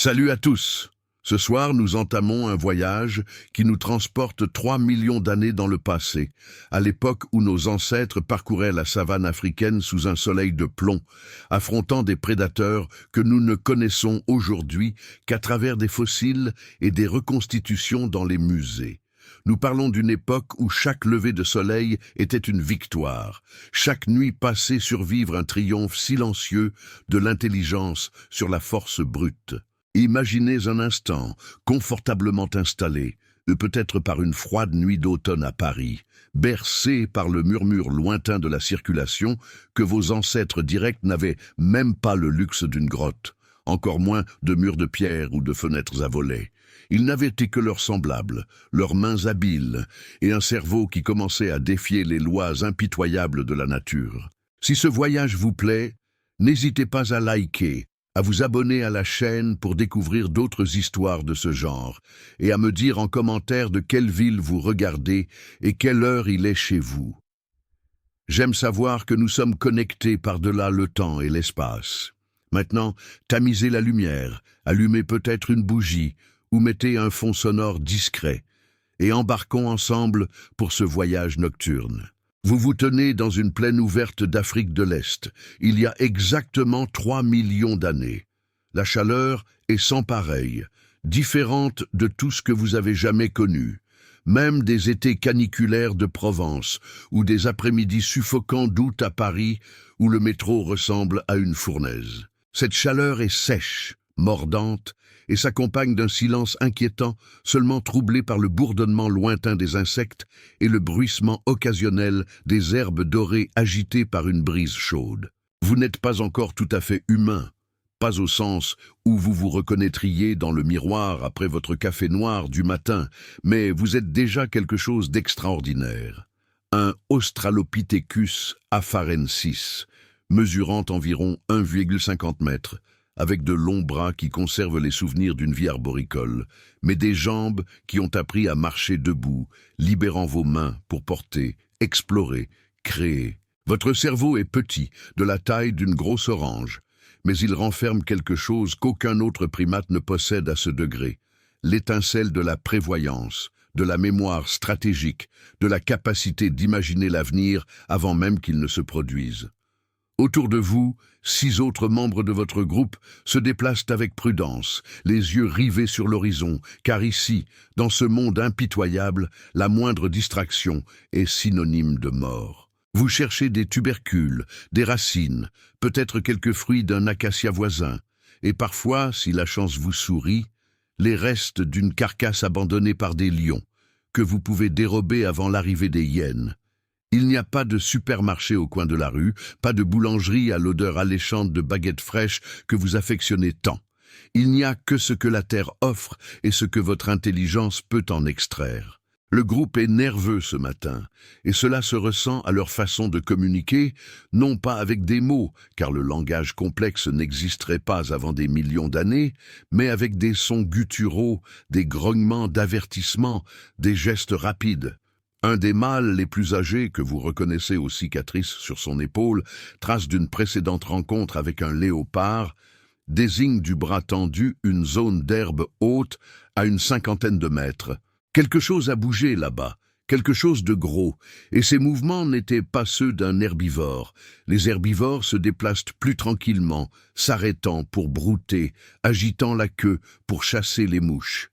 Salut à tous! Ce soir, nous entamons un voyage qui nous transporte 3 millions d'années dans le passé, à l'époque où nos ancêtres parcouraient la savane africaine sous un soleil de plomb, affrontant des prédateurs que nous ne connaissons aujourd'hui qu'à travers des fossiles et des reconstitutions dans les musées. Nous parlons d'une époque où chaque lever de soleil était une victoire, chaque nuit passée survivre un triomphe silencieux de l'intelligence sur la force brute. Imaginez un instant, confortablement installé, peut-être par une froide nuit d'automne à Paris, bercé par le murmure lointain de la circulation que vos ancêtres directs n'avaient même pas le luxe d'une grotte, encore moins de murs de pierre ou de fenêtres à volets. Ils n'avaient été que leurs semblables, leurs mains habiles et un cerveau qui commençait à défier les lois impitoyables de la nature. Si ce voyage vous plaît, n'hésitez pas à liker, à vous abonner à la chaîne pour découvrir d'autres histoires de ce genre, et à me dire en commentaire de quelle ville vous regardez et quelle heure il est chez vous. J'aime savoir que nous sommes connectés par-delà le temps et l'espace. Maintenant, tamisez la lumière, allumez peut-être une bougie, ou mettez un fond sonore discret, et embarquons ensemble pour ce voyage nocturne. Vous vous tenez dans une plaine ouverte d'Afrique de l'Est, il y a exactement 3 millions d'années. La chaleur est sans pareille, différente de tout ce que vous avez jamais connu, même des étés caniculaires de Provence ou des après-midi suffocants d'août à Paris où le métro ressemble à une fournaise. Cette chaleur est sèche, mordante, et s'accompagne d'un silence inquiétant, seulement troublé par le bourdonnement lointain des insectes et le bruissement occasionnel des herbes dorées agitées par une brise chaude. Vous n'êtes pas encore tout à fait humain, pas au sens où vous vous reconnaîtriez dans le miroir après votre café noir du matin, mais vous êtes déjà quelque chose d'extraordinaire. Un Australopithecus afarensis, mesurant environ 1,50 mètres, avec de longs bras qui conservent les souvenirs d'une vie arboricole, mais des jambes qui ont appris à marcher debout, libérant vos mains pour porter, explorer, créer. Votre cerveau est petit, de la taille d'une grosse orange, mais il renferme quelque chose qu'aucun autre primate ne possède à ce degré, l'étincelle de la prévoyance, de la mémoire stratégique, de la capacité d'imaginer l'avenir avant même qu'il ne se produise. Autour de vous, 6 autres membres de votre groupe se déplacent avec prudence, les yeux rivés sur l'horizon, car ici, dans ce monde impitoyable, la moindre distraction est synonyme de mort. Vous cherchez des tubercules, des racines, peut-être quelques fruits d'un acacia voisin, et parfois, si la chance vous sourit, les restes d'une carcasse abandonnée par des lions, que vous pouvez dérober avant l'arrivée des hyènes. Il n'y a pas de supermarché au coin de la rue, pas de boulangerie à l'odeur alléchante de baguettes fraîches que vous affectionnez tant. Il n'y a que ce que la terre offre et ce que votre intelligence peut en extraire. Le groupe est nerveux ce matin, et cela se ressent à leur façon de communiquer, non pas avec des mots, car le langage complexe n'existerait pas avant des millions d'années, mais avec des sons gutturaux, des grognements d'avertissement, des gestes rapides. Un des mâles les plus âgés, que vous reconnaissez aux cicatrices sur son épaule, trace d'une précédente rencontre avec un léopard, désigne du bras tendu une zone d'herbe haute à une 50aine de mètres. Quelque chose a bougé là-bas, quelque chose de gros, et ces mouvements n'étaient pas ceux d'un herbivore. Les herbivores se déplacent plus tranquillement, s'arrêtant pour brouter, agitant la queue pour chasser les mouches.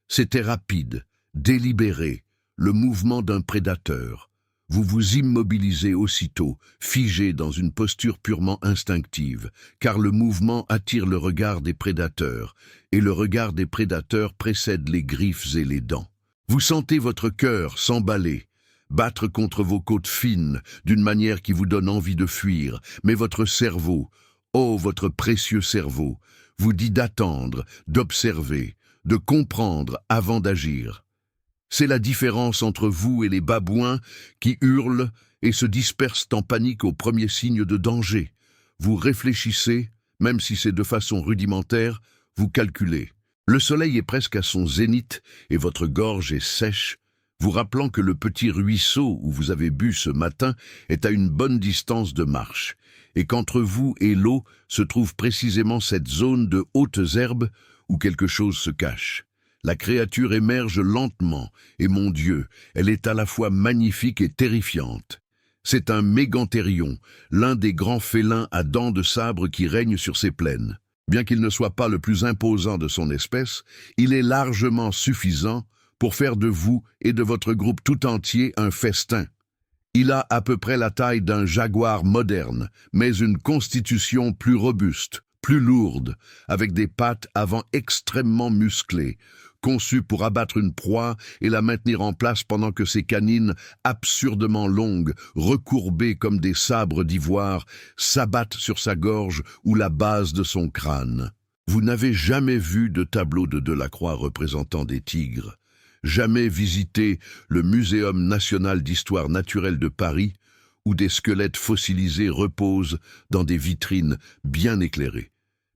C'était rapide, délibéré, le mouvement d'un prédateur. Vous vous immobilisez aussitôt, figé dans une posture purement instinctive, car le mouvement attire le regard des prédateurs, et le regard des prédateurs précède les griffes et les dents. Vous sentez votre cœur s'emballer, battre contre vos côtes fines, d'une manière qui vous donne envie de fuir, mais votre cerveau, oh votre précieux cerveau, vous dit d'attendre, d'observer, de comprendre avant d'agir. C'est la différence entre vous et les babouins qui hurlent et se dispersent en panique au premier signe de danger. Vous réfléchissez, même si c'est de façon rudimentaire, vous calculez. Le soleil est presque à son zénith et votre gorge est sèche, vous rappelant que le petit ruisseau où vous avez bu ce matin est à une bonne distance de marche, et qu'entre vous et l'eau se trouve précisément cette zone de hautes herbes où quelque chose se cache. La créature émerge lentement, et mon Dieu, elle est à la fois magnifique et terrifiante. C'est un méganthérion, l'un des grands félins à dents de sabre qui règnent sur ces plaines. Bien qu'il ne soit pas le plus imposant de son espèce, il est largement suffisant pour faire de vous et de votre groupe tout entier un festin. Il a à peu près la taille d'un jaguar moderne, mais une constitution plus robuste, plus lourde, avec des pattes avant extrêmement musclées, conçues pour abattre une proie et la maintenir en place pendant que ses canines, absurdement longues, recourbées comme des sabres d'ivoire, s'abattent sur sa gorge ou la base de son crâne. Vous n'avez jamais vu de tableau de Delacroix représentant des tigres, jamais visité le Muséum national d'histoire naturelle de Paris, où des squelettes fossilisés reposent dans des vitrines bien éclairées.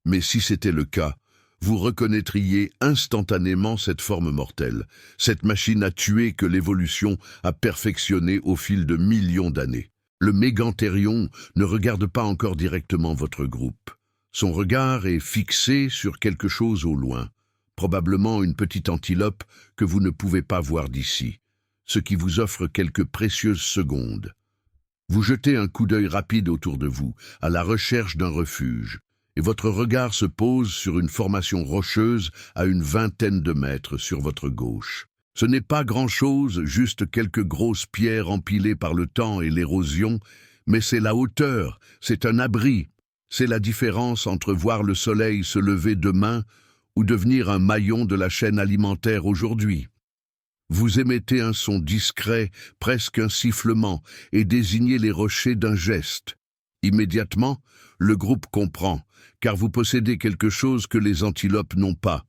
Mais si c'était le cas, vous reconnaîtriez instantanément cette forme mortelle, cette machine à tuer que l'évolution a perfectionnée au fil de millions d'années. Le méganthérion ne regarde pas encore directement votre groupe. Son regard est fixé sur quelque chose au loin, probablement une petite antilope que vous ne pouvez pas voir d'ici, ce qui vous offre quelques précieuses secondes. Vous jetez un coup d'œil rapide autour de vous, à la recherche d'un refuge, et votre regard se pose sur une formation rocheuse à une vingtaine de mètres sur votre gauche. Ce n'est pas grand-chose, juste quelques grosses pierres empilées par le temps et l'érosion, mais c'est la hauteur, c'est un abri. C'est la différence entre voir le soleil se lever demain ou devenir un maillon de la chaîne alimentaire aujourd'hui. Vous émettez un son discret, presque un sifflement, et désignez les rochers d'un geste. Immédiatement, le groupe comprend, car vous possédez quelque chose que les antilopes n'ont pas.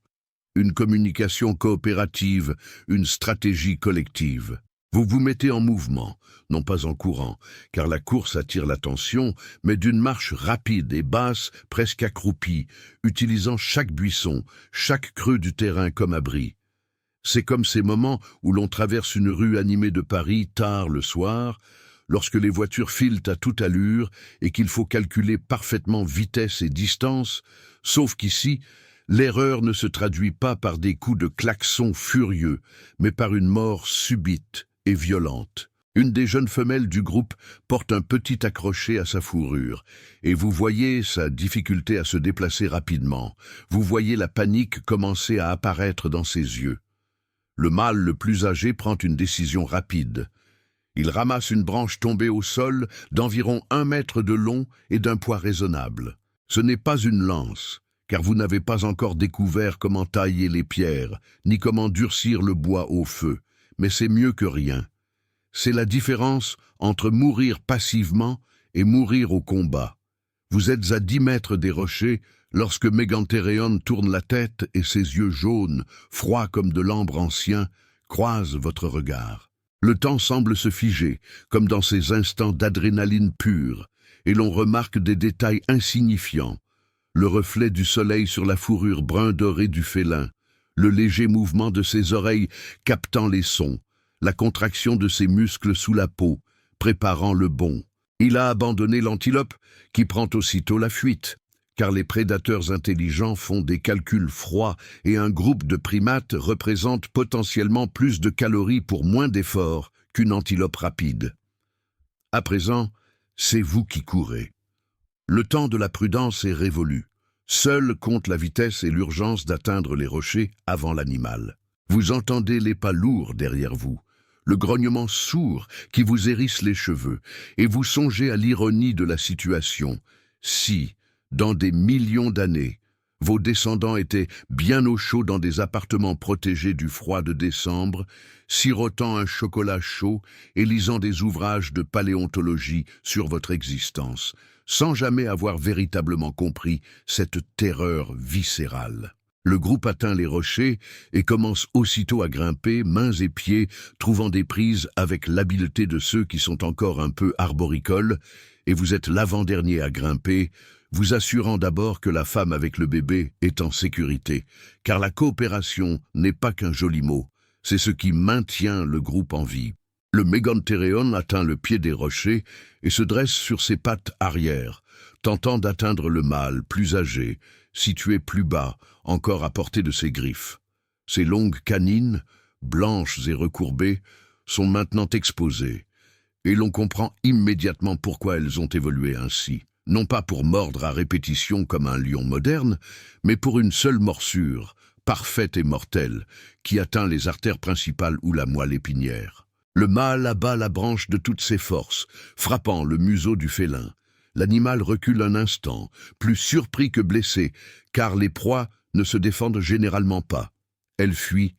Une communication coopérative, une stratégie collective. Vous vous mettez en mouvement, non pas en courant, car la course attire l'attention, mais d'une marche rapide et basse, presque accroupie, utilisant chaque buisson, chaque creux du terrain comme abri. C'est comme ces moments où l'on traverse une rue animée de Paris tard le soir, lorsque les voitures filent à toute allure et qu'il faut calculer parfaitement vitesse et distance, sauf qu'ici, l'erreur ne se traduit pas par des coups de klaxon furieux, mais par une mort subite et violente. Une des jeunes femelles du groupe porte un petit accroché à sa fourrure, et vous voyez sa difficulté à se déplacer rapidement. Vous voyez la panique commencer à apparaître dans ses yeux. Le mâle le plus âgé prend une décision rapide. Il ramasse une branche tombée au sol d'environ 1 mètre de long et d'un poids raisonnable. Ce n'est pas une lance, car vous n'avez pas encore découvert comment tailler les pierres, ni comment durcir le bois au feu, mais c'est mieux que rien. C'est la différence entre mourir passivement et mourir au combat. Vous êtes à 10 mètres des rochers lorsque Méganthérion tourne la tête et ses yeux jaunes, froids comme de l'ambre ancien, croisent votre regard. Le temps semble se figer, comme dans ces instants d'adrénaline pure, et l'on remarque des détails insignifiants. Le reflet du soleil sur la fourrure brun doré du félin, le léger mouvement de ses oreilles captant les sons, la contraction de ses muscles sous la peau, préparant le bond. Il a abandonné l'antilope, qui prend aussitôt la fuite, car les prédateurs intelligents font des calculs froids et un groupe de primates représente potentiellement plus de calories pour moins d'efforts qu'une antilope rapide. À présent, c'est vous qui courez. Le temps de la prudence est révolu. Seul compte la vitesse et l'urgence d'atteindre les rochers avant l'animal. Vous entendez les pas lourds derrière vous, le grognement sourd qui vous hérisse les cheveux, et vous songez à l'ironie de la situation. Si, dans des millions d'années, vos descendants étaient bien au chaud dans des appartements protégés du froid de décembre, sirotant un chocolat chaud et lisant des ouvrages de paléontologie sur votre existence, sans jamais avoir véritablement compris cette terreur viscérale. Le groupe atteint les rochers et commence aussitôt à grimper, mains et pieds, trouvant des prises avec l'habileté de ceux qui sont encore un peu arboricoles, et vous êtes l'avant-dernier à grimper, vous assurant d'abord que la femme avec le bébé est en sécurité, car la coopération n'est pas qu'un joli mot, c'est ce qui maintient le groupe en vie. Le Méganthérion atteint le pied des rochers et se dresse sur ses pattes arrière, tentant d'atteindre le mâle, plus âgé, situé plus bas, encore à portée de ses griffes. Ses longues canines, blanches et recourbées, sont maintenant exposées, et l'on comprend immédiatement pourquoi elles ont évolué ainsi. Non pas pour mordre à répétition comme un lion moderne, mais pour une seule morsure, parfaite et mortelle, qui atteint les artères principales ou la moelle épinière. Le mâle abat la branche de toutes ses forces, frappant le museau du félin. L'animal recule un instant, plus surpris que blessé, car les proies ne se défendent généralement pas. Elles fuient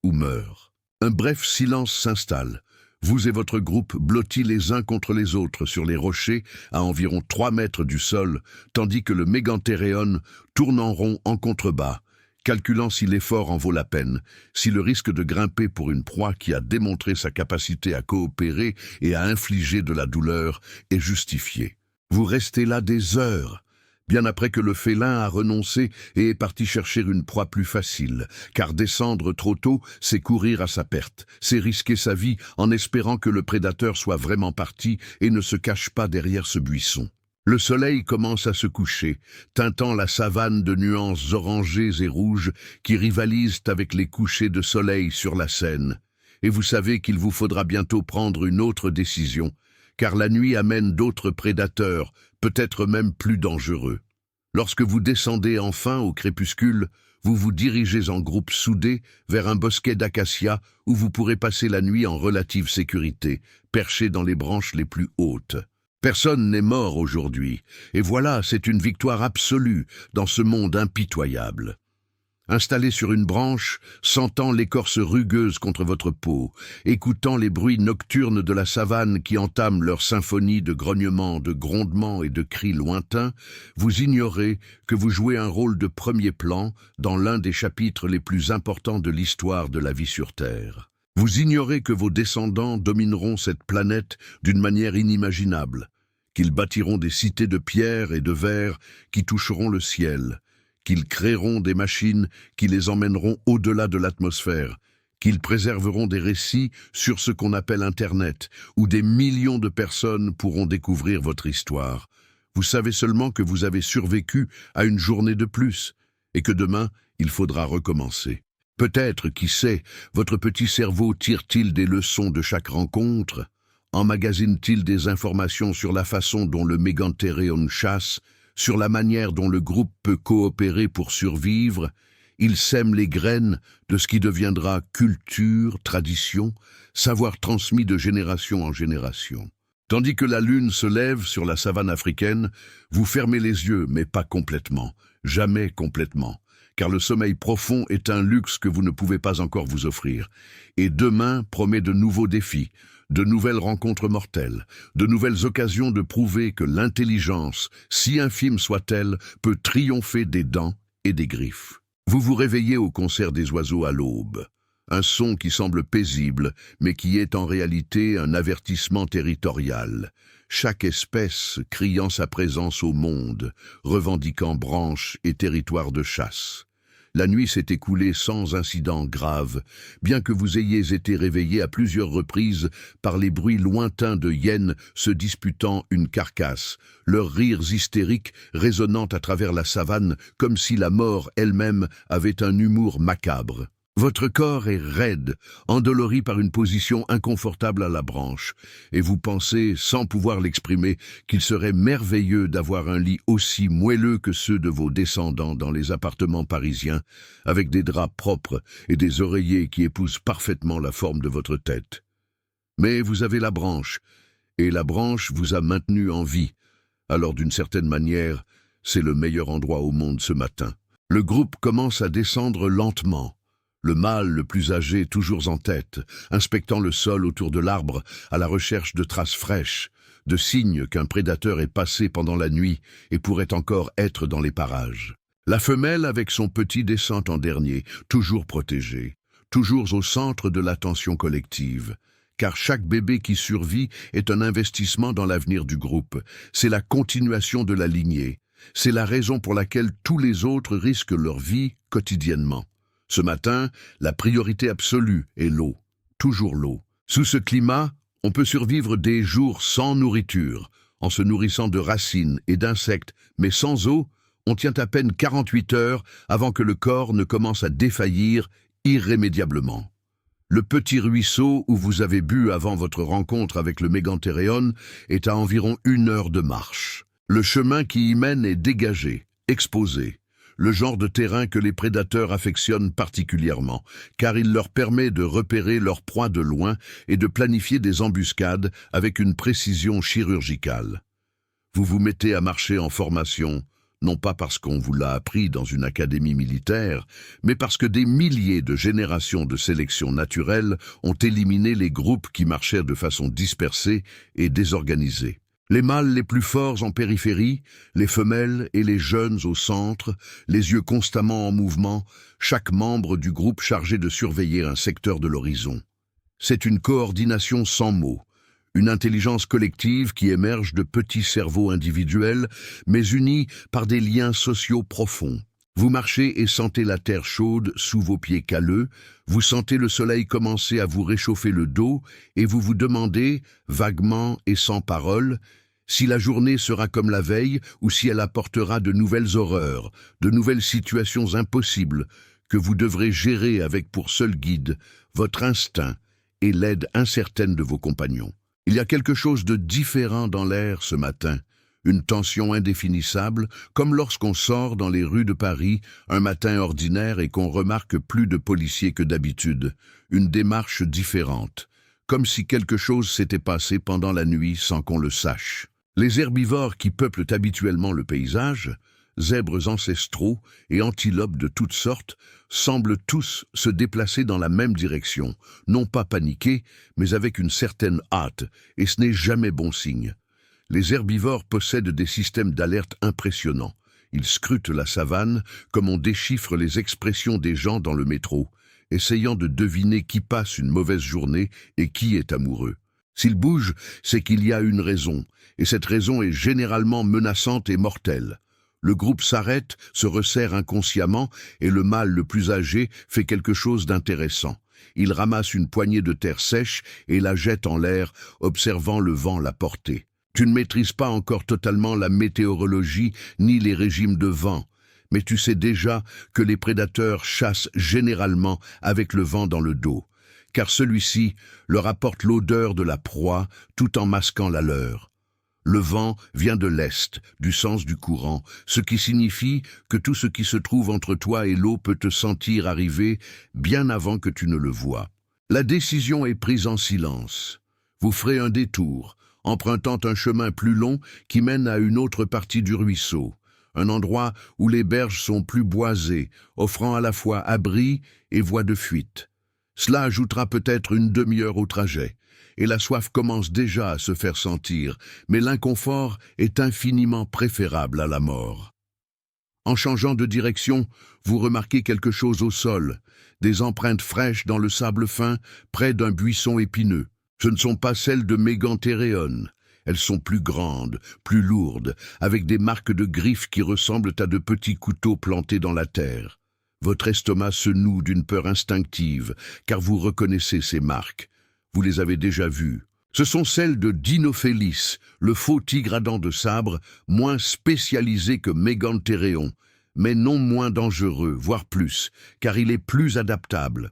ou meurent. Un bref silence s'installe. Vous et votre groupe blottis les uns contre les autres sur les rochers à environ 3 mètres du sol, tandis que le Megantereon tourne en rond en contrebas, calculant si l'effort en vaut la peine, si le risque de grimper pour une proie qui a démontré sa capacité à coopérer et à infliger de la douleur est justifié. Vous restez là des heures, bien après que le félin a renoncé et est parti chercher une proie plus facile, car descendre trop tôt, c'est courir à sa perte, c'est risquer sa vie en espérant que le prédateur soit vraiment parti et ne se cache pas derrière ce buisson. Le soleil commence à se coucher, teintant la savane de nuances orangées et rouges qui rivalisent avec les couchers de soleil sur la Seine. Et vous savez qu'il vous faudra bientôt prendre une autre décision, car la nuit amène d'autres prédateurs, peut-être même plus dangereux. Lorsque vous descendez enfin au crépuscule, vous vous dirigez en groupe soudé vers un bosquet d'acacias où vous pourrez passer la nuit en relative sécurité, perché dans les branches les plus hautes. Personne n'est mort aujourd'hui, et voilà, c'est une victoire absolue dans ce monde impitoyable. Installé sur une branche, sentant l'écorce rugueuse contre votre peau, écoutant les bruits nocturnes de la savane qui entament leur symphonie de grognements, de grondements et de cris lointains, vous ignorez que vous jouez un rôle de premier plan dans l'un des chapitres les plus importants de l'histoire de la vie sur Terre. Vous ignorez que vos descendants domineront cette planète d'une manière inimaginable, qu'ils bâtiront des cités de pierre et de verre qui toucheront le ciel, qu'ils créeront des machines qui les emmèneront au-delà de l'atmosphère, qu'ils préserveront des récits sur ce qu'on appelle Internet, où des millions de personnes pourront découvrir votre histoire. Vous savez seulement que vous avez survécu à une journée de plus, et que demain, il faudra recommencer. Peut-être, qui sait, votre petit cerveau tire-t-il des leçons de chaque rencontre? Emmagasine-t-il des informations sur la façon dont le Megantereon chasse, sur la manière dont le groupe peut coopérer pour survivre? Il sème les graines de ce qui deviendra culture, tradition, savoir transmis de génération en génération. Tandis que la lune se lève sur la savane africaine, vous fermez les yeux, mais pas complètement, jamais complètement, car le sommeil profond est un luxe que vous ne pouvez pas encore vous offrir. Et demain promet de nouveaux défis, de nouvelles rencontres mortelles, de nouvelles occasions de prouver que l'intelligence, si infime soit-elle, peut triompher des dents et des griffes. Vous vous réveillez au concert des oiseaux à l'aube. Un son qui semble paisible, mais qui est en réalité un avertissement territorial. Chaque espèce criant sa présence au monde, revendiquant branches et territoires de chasse. La nuit s'est écoulée sans incident grave, bien que vous ayez été réveillé à plusieurs reprises par les bruits lointains de hyènes se disputant une carcasse, leurs rires hystériques résonnant à travers la savane comme si la mort elle-même avait un humour macabre. Votre corps est raide, endolori par une position inconfortable à la branche, et vous pensez, sans pouvoir l'exprimer, qu'il serait merveilleux d'avoir un lit aussi moelleux que ceux de vos descendants dans les appartements parisiens, avec des draps propres et des oreillers qui épousent parfaitement la forme de votre tête. Mais vous avez la branche, et la branche vous a maintenu en vie, alors d'une certaine manière, c'est le meilleur endroit au monde ce matin. Le groupe commence à descendre lentement. Le mâle le plus âgé toujours en tête, inspectant le sol autour de l'arbre à la recherche de traces fraîches, de signes qu'un prédateur est passé pendant la nuit et pourrait encore être dans les parages. La femelle avec son petit descend en dernier, toujours protégée, toujours au centre de l'attention collective. Car chaque bébé qui survit est un investissement dans l'avenir du groupe. C'est la continuation de la lignée. C'est la raison pour laquelle tous les autres risquent leur vie quotidiennement. Ce matin, la priorité absolue est l'eau, toujours l'eau. Sous ce climat, on peut survivre des jours sans nourriture, en se nourrissant de racines et d'insectes, mais sans eau, On tient à peine 48 heures avant que le corps ne commence à défaillir irrémédiablement. Le petit ruisseau où vous avez bu avant votre rencontre avec le Mégantéréon est à environ 1 heure de marche. Le chemin qui y mène est dégagé, exposé, le genre de terrain que les prédateurs affectionnent particulièrement, car il leur permet de repérer leur proie de loin et de planifier des embuscades avec une précision chirurgicale. Vous vous mettez à marcher en formation, non pas parce qu'on vous l'a appris dans une académie militaire, mais parce que des milliers de générations de sélection naturelle ont éliminé les groupes qui marchaient de façon dispersée et désorganisée. Les mâles les plus forts en périphérie, les femelles et les jeunes au centre, les yeux constamment en mouvement, chaque membre du groupe chargé de surveiller un secteur de l'horizon. C'est une coordination sans mots, une intelligence collective qui émerge de petits cerveaux individuels, mais unis par des liens sociaux profonds. Vous marchez et sentez la terre chaude sous vos pieds calleux, vous sentez le soleil commencer à vous réchauffer le dos et vous vous demandez, vaguement et sans parole, si la journée sera comme la veille ou si elle apportera de nouvelles horreurs, de nouvelles situations impossibles que vous devrez gérer avec pour seul guide votre instinct et l'aide incertaine de vos compagnons. Il y a quelque chose de différent dans l'air ce matin, une tension indéfinissable, comme lorsqu'on sort dans les rues de Paris un matin ordinaire et qu'on remarque plus de policiers que d'habitude, une démarche différente, comme si quelque chose s'était passé pendant la nuit sans qu'on le sache. Les herbivores qui peuplent habituellement le paysage, zèbres ancestraux et antilopes de toutes sortes, semblent tous se déplacer dans la même direction, non pas paniqués, mais avec une certaine hâte, et ce n'est jamais bon signe. Les herbivores possèdent des systèmes d'alerte impressionnants. Ils scrutent la savane comme on déchiffre les expressions des gens dans le métro, essayant de deviner qui passe une mauvaise journée et qui est amoureux. S'ils bougent, c'est qu'il y a une raison, et cette raison est généralement menaçante et mortelle. Le groupe s'arrête, se resserre inconsciemment, et le mâle le plus âgé fait quelque chose d'intéressant. Il ramasse une poignée de terre sèche et la jette en l'air, observant le vent la porter. Tu ne maîtrises pas encore totalement la météorologie ni les régimes de vent, mais tu sais déjà que les prédateurs chassent généralement avec le vent dans le dos, car celui-ci leur apporte l'odeur de la proie tout en masquant la leur. Le vent vient de l'est, du sens du courant, ce qui signifie que tout ce qui se trouve entre toi et l'eau peut te sentir arriver bien avant que tu ne le vois. La décision est prise en silence. Vous ferez un détour, empruntant un chemin plus long qui mène à une autre partie du ruisseau, un endroit où les berges sont plus boisées, offrant à la fois abri et voie de fuite. Cela ajoutera peut-être une demi-heure au trajet, et la soif commence déjà à se faire sentir, mais l'inconfort est infiniment préférable à la mort. En changeant de direction, vous remarquez quelque chose au sol, des empreintes fraîches dans le sable fin, près d'un buisson épineux. Ce ne sont pas celles de Mégantéréon. Elles sont plus grandes, plus lourdes, avec des marques de griffes qui ressemblent à de petits couteaux plantés dans la terre. Votre estomac se noue d'une peur instinctive, car vous reconnaissez ces marques. Vous les avez déjà vues. Ce sont celles de Dinophélis, le faux tigre à dents de sabre, moins spécialisé que Mégantéréon, mais non moins dangereux, voire plus, car il est plus adaptable.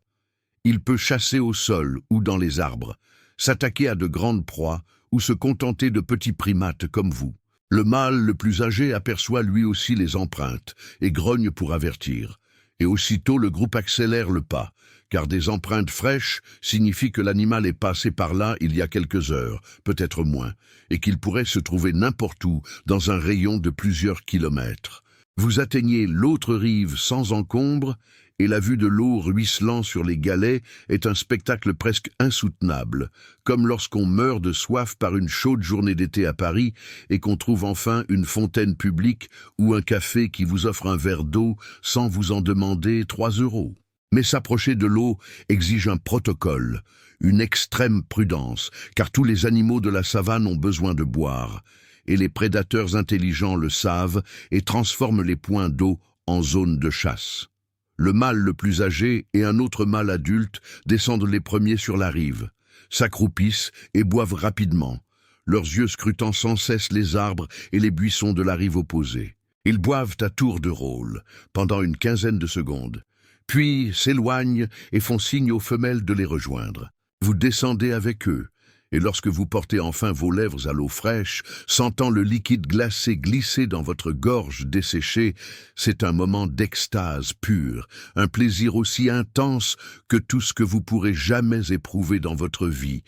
Il peut chasser au sol ou dans les arbres, s'attaquer à de grandes proies ou se contenter de petits primates comme vous. Le mâle le plus âgé aperçoit lui aussi les empreintes et grogne pour avertir. Et aussitôt le groupe accélère le pas, car des empreintes fraîches signifient que l'animal est passé par là il y a quelques heures, peut-être moins, et qu'il pourrait se trouver n'importe où dans un rayon de plusieurs kilomètres. Vous atteignez l'autre rive sans encombre, et la vue de l'eau ruisselant sur les galets est un spectacle presque insoutenable, comme lorsqu'on meurt de soif par une chaude journée d'été à Paris et qu'on trouve enfin une fontaine publique ou un café qui vous offre un verre d'eau sans vous en demander 3 €. Mais s'approcher de l'eau exige un protocole, une extrême prudence, car tous les animaux de la savane ont besoin de boire, et les prédateurs intelligents le savent et transforment les points d'eau en zones de chasse. Le mâle le plus âgé et un autre mâle adulte descendent les premiers sur la rive, s'accroupissent et boivent rapidement, leurs yeux scrutant sans cesse les arbres et les buissons de la rive opposée. Ils boivent à tour de rôle, pendant une quinzaine de secondes, puis s'éloignent et font signe aux femelles de les rejoindre. Vous descendez avec eux, et lorsque vous portez enfin vos lèvres à l'eau fraîche, sentant le liquide glacé glisser dans votre gorge desséchée, c'est un moment d'extase pure, un plaisir aussi intense que tout ce que vous pourrez jamais éprouver dans votre vie.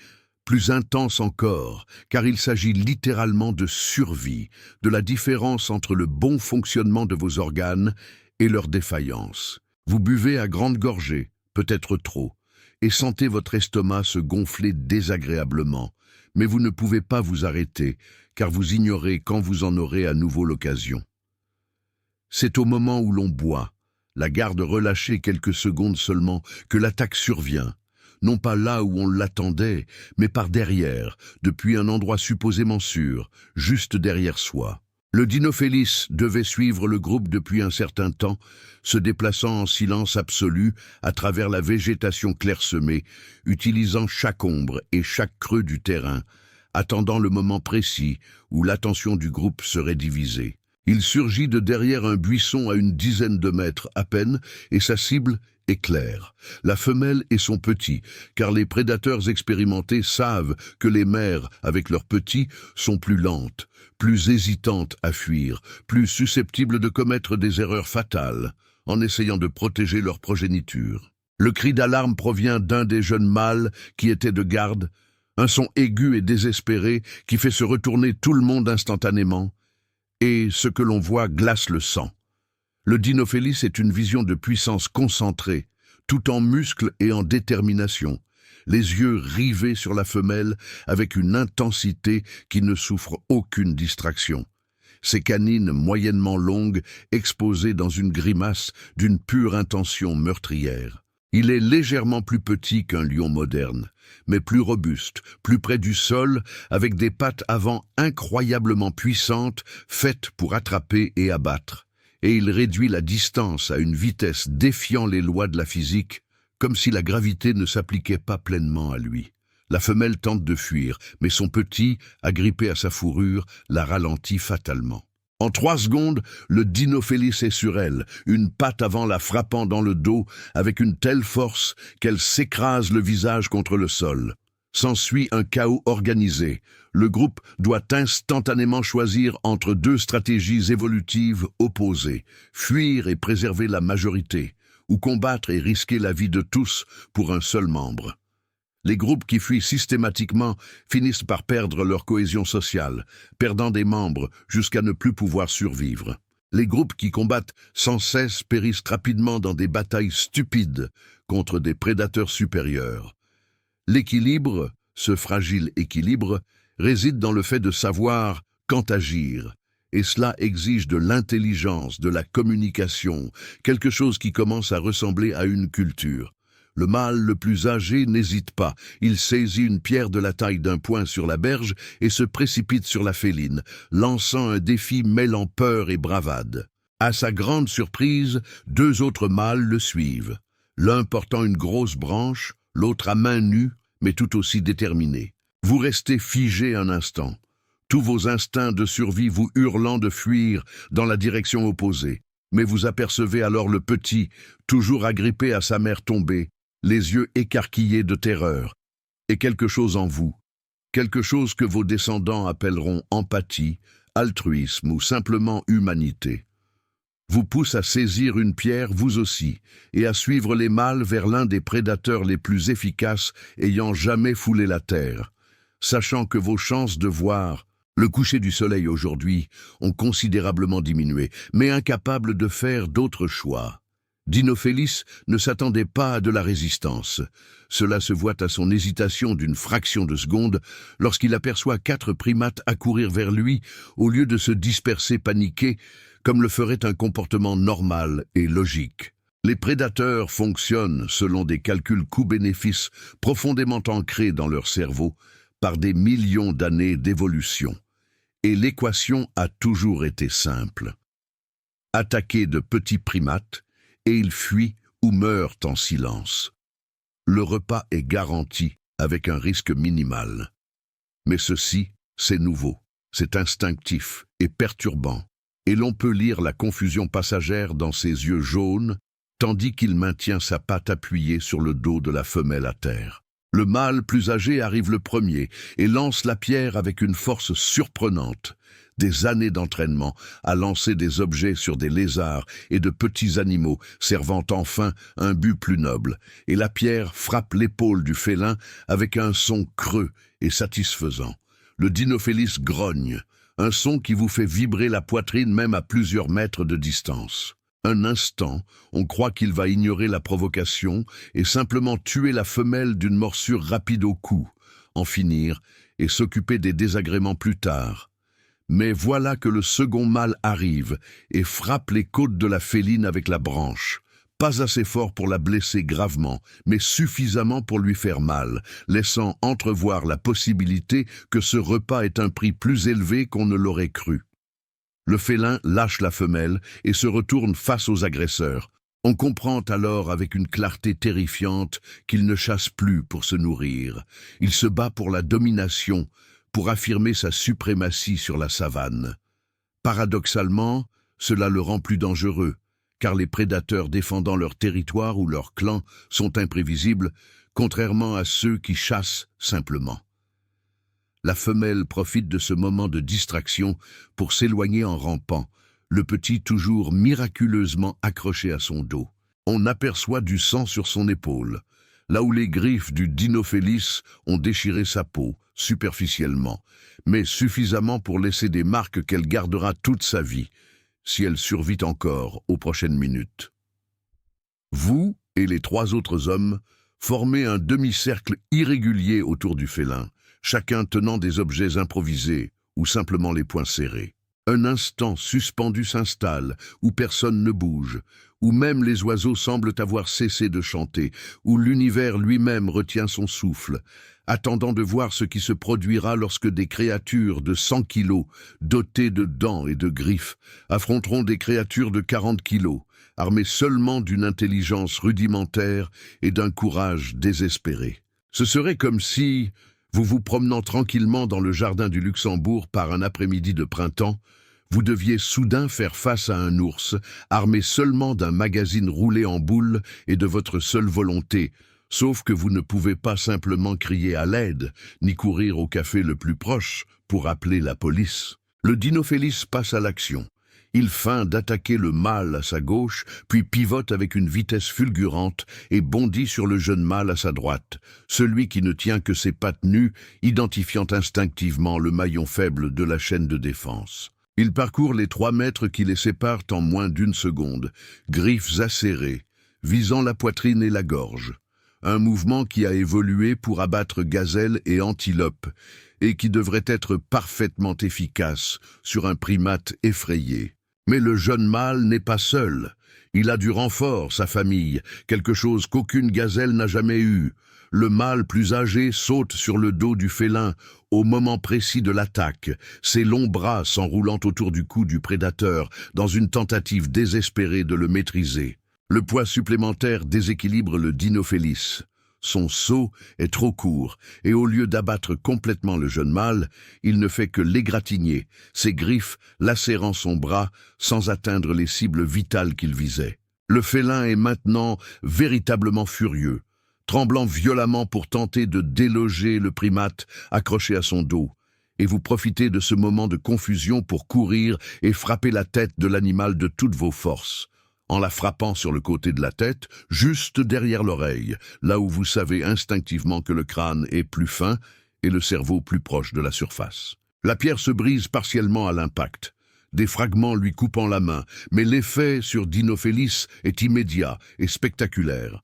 Plus intense encore, car il s'agit littéralement de survie, de la différence entre le bon fonctionnement de vos organes et leur défaillance. Vous buvez à grandes gorgées, peut-être trop, et sentez votre estomac se gonfler désagréablement, mais vous ne pouvez pas vous arrêter, car vous ignorez quand vous en aurez à nouveau l'occasion. C'est au moment où l'on boit, la garde relâchée quelques secondes seulement, que l'attaque survient, non pas là où on l'attendait, mais par derrière, depuis un endroit supposément sûr, juste derrière soi. Le Dinophélis devait suivre le groupe depuis un certain temps, se déplaçant en silence absolu à travers la végétation clairsemée, utilisant chaque ombre et chaque creux du terrain, attendant le moment précis où l'attention du groupe serait divisée. Il surgit de derrière un buisson à une dizaine de mètres à peine, et sa cible est claire. La femelle et son petit, car les prédateurs expérimentés savent que les mères, avec leurs petits, sont plus lentes, plus hésitantes à fuir, plus susceptibles de commettre des erreurs fatales, en essayant de protéger leur progéniture. Le cri d'alarme provient d'un des jeunes mâles qui était de garde, un son aigu et désespéré qui fait se retourner tout le monde instantanément, et ce que l'on voit glace le sang. Le Dinophélis est une vision de puissance concentrée, tout en muscles et en détermination, les yeux rivés sur la femelle avec une intensité qui ne souffre aucune distraction. Ses canines moyennement longues exposées dans une grimace d'une pure intention meurtrière. Il est légèrement plus petit qu'un lion moderne, mais plus robuste, plus près du sol, avec des pattes avant incroyablement puissantes, faites pour attraper et abattre. Et il réduit la distance à une vitesse défiant les lois de la physique, comme si la gravité ne s'appliquait pas pleinement à lui. La femelle tente de fuir, mais son petit, agrippé à sa fourrure, la ralentit fatalement. En 3 secondes, le Dinophélis est sur elle, une patte avant la frappant dans le dos avec une telle force qu'elle s'écrase le visage contre le sol. S'ensuit un chaos organisé. Le groupe doit instantanément choisir entre 2 stratégies évolutives opposées, fuir et préserver la majorité, ou combattre et risquer la vie de tous pour un seul membre. Les groupes qui fuient systématiquement finissent par perdre leur cohésion sociale, perdant des membres jusqu'à ne plus pouvoir survivre. Les groupes qui combattent sans cesse périssent rapidement dans des batailles stupides contre des prédateurs supérieurs. L'équilibre, ce fragile équilibre, réside dans le fait de savoir quand agir, et cela exige de l'intelligence, de la communication, quelque chose qui commence à ressembler à une culture. Le mâle le plus âgé n'hésite pas, il saisit une pierre de la taille d'un poing sur la berge et se précipite sur la féline, lançant un défi mêlant peur et bravade. À sa grande surprise, 2 autres mâles le suivent, l'un portant une grosse branche, l'autre à main nue, mais tout aussi déterminé. Vous restez figé un instant, tous vos instincts de survie vous hurlant de fuir dans la direction opposée. Mais vous apercevez alors le petit, toujours agrippé à sa mère tombée, les yeux écarquillés de terreur, et quelque chose en vous, quelque chose que vos descendants appelleront empathie, altruisme ou simplement humanité, vous pousse à saisir une pierre vous aussi, et à suivre les mâles vers l'un des prédateurs les plus efficaces ayant jamais foulé la terre, sachant que vos chances de voir le coucher du soleil aujourd'hui ont considérablement diminué, mais incapable de faire d'autres choix. Dinophélis ne s'attendait pas à de la résistance. Cela se voit à son hésitation d'une fraction de seconde lorsqu'il aperçoit 4 primates accourir vers lui au lieu de se disperser paniqués comme le ferait un comportement normal et logique. Les prédateurs fonctionnent selon des calculs coûts-bénéfices profondément ancrés dans leur cerveau par des millions d'années d'évolution. Et l'équation a toujours été simple. Attaquer de petits primates, et ils fuient ou meurent en silence. Le repas est garanti avec un risque minimal. Mais ceci, c'est nouveau, c'est instinctif et perturbant. et l'on peut lire la confusion passagère dans ses yeux jaunes, tandis qu'il maintient sa patte appuyée sur le dos de la femelle à terre. Le mâle plus âgé arrive le premier et lance la pierre avec une force surprenante. Des années d'entraînement à lancer des objets sur des lézards et de petits animaux, servant enfin un but plus noble, et la pierre frappe l'épaule du félin avec un son creux et satisfaisant. Le Dinophélis grogne, un son qui vous fait vibrer la poitrine même à plusieurs mètres de distance. Un instant, on croit qu'il va ignorer la provocation et simplement tuer la femelle d'une morsure rapide au cou, en finir et s'occuper des désagréments plus tard. Mais voilà que le second mâle arrive et frappe les côtes de la féline avec la branche. Pas assez fort pour la blesser gravement, mais suffisamment pour lui faire mal, laissant entrevoir la possibilité que ce repas est un prix plus élevé qu'on ne l'aurait cru. Le félin lâche la femelle et se retourne face aux agresseurs. On comprend alors avec une clarté terrifiante qu'il ne chasse plus pour se nourrir. Il se bat pour la domination, pour affirmer sa suprématie sur la savane. Paradoxalement, cela le rend plus dangereux, car les prédateurs défendant leur territoire ou leur clan sont imprévisibles, contrairement à ceux qui chassent simplement. La femelle profite de ce moment de distraction pour s'éloigner en rampant, le petit toujours miraculeusement accroché à son dos. On aperçoit du sang sur son épaule, là où les griffes du Dinophélis ont déchiré sa peau, superficiellement, mais suffisamment pour laisser des marques qu'elle gardera toute sa vie, si elle survit encore aux prochaines minutes. Vous et les 3 autres hommes formez un demi-cercle irrégulier autour du félin, chacun tenant des objets improvisés ou simplement les poings serrés. Un instant suspendu s'installe, où personne ne bouge, où même les oiseaux semblent avoir cessé de chanter, où l'univers lui-même retient son souffle, attendant de voir ce qui se produira lorsque des créatures de 100 kilos, dotées de dents et de griffes, affronteront des créatures de 40 kilos, armées seulement d'une intelligence rudimentaire et d'un courage désespéré. Ce serait comme si, vous promenant tranquillement dans le jardin du Luxembourg par un après-midi de printemps, vous deviez soudain faire face à un ours, armé seulement d'un magazine roulé en boule et de votre seule volonté, sauf que vous ne pouvez pas simplement crier à l'aide, ni courir au café le plus proche pour appeler la police. Le Dinophélis passe à l'action. Il feint d'attaquer le mâle à sa gauche, puis pivote avec une vitesse fulgurante et bondit sur le jeune mâle à sa droite, celui qui ne tient que ses pattes nues, identifiant instinctivement le maillon faible de la chaîne de défense. Il parcourt les 3 mètres qui les séparent en moins d'1 seconde, griffes acérées, visant la poitrine et la gorge. Un mouvement qui a évolué pour abattre gazelles et antilopes, et qui devrait être parfaitement efficace sur un primate effrayé. Mais le jeune mâle n'est pas seul. Il a du renfort, sa famille, quelque chose qu'aucune gazelle n'a jamais eu. Le mâle plus âgé saute sur le dos du félin au moment précis de l'attaque, ses longs bras s'enroulant autour du cou du prédateur dans une tentative désespérée de le maîtriser. Le poids supplémentaire déséquilibre le Dinophélis. Son saut est trop court, et au lieu d'abattre complètement le jeune mâle, il ne fait que l'égratigner, ses griffes lacérant son bras sans atteindre les cibles vitales qu'il visait. Le félin est maintenant véritablement furieux, tremblant violemment pour tenter de déloger le primate accroché à son dos. Et vous profitez de ce moment de confusion pour courir et frapper la tête de l'animal de toutes vos forces, en la frappant sur le côté de la tête, juste derrière l'oreille, là où vous savez instinctivement que le crâne est plus fin et le cerveau plus proche de la surface. La pierre se brise partiellement à l'impact, des fragments lui coupant la main, mais l'effet sur Dinophélis est immédiat et spectaculaire.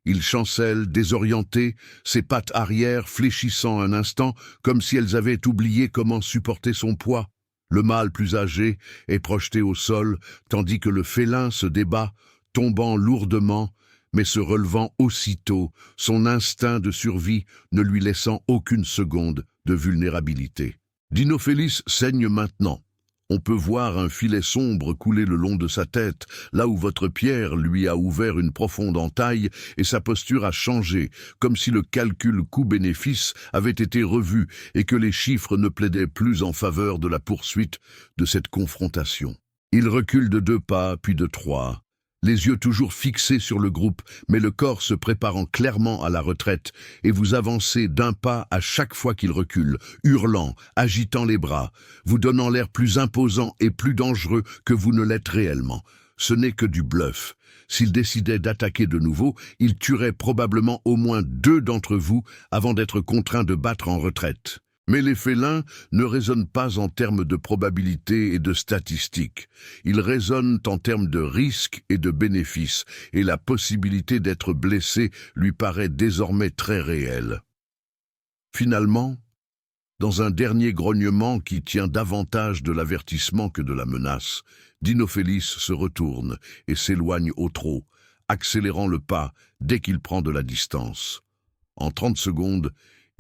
Il chancelle, désorienté, ses pattes arrière fléchissant un instant comme si elles avaient oublié comment supporter son poids. Le mâle plus âgé est projeté au sol, tandis que le félin se débat, tombant lourdement, mais se relevant aussitôt, son instinct de survie ne lui laissant aucune seconde de vulnérabilité. Dinophélis saigne maintenant. On peut voir un filet sombre couler le long de sa tête, là où votre pierre lui a ouvert une profonde entaille et sa posture a changé, comme si le calcul coût-bénéfice avait été revu et que les chiffres ne plaidaient plus en faveur de la poursuite de cette confrontation. Il recule de 2 pas, puis de 3, les yeux toujours fixés sur le groupe, mais le corps se préparant clairement à la retraite, et vous avancez d'1 pas à chaque fois qu'il recule, hurlant, agitant les bras, vous donnant l'air plus imposant et plus dangereux que vous ne l'êtes réellement. Ce n'est que du bluff. S'il décidait d'attaquer de nouveau, il tuerait probablement au moins 2 d'entre vous avant d'être contraint de battre en retraite. Mais les félins ne raisonnent pas en termes de probabilité et de statistiques. Ils raisonnent en termes de risques et de bénéfices, et la possibilité d'être blessé lui paraît désormais très réelle. Finalement, dans un dernier grognement qui tient davantage de l'avertissement que de la menace, Dinophélis se retourne et s'éloigne au trot, accélérant le pas dès qu'il prend de la distance. En 30 secondes,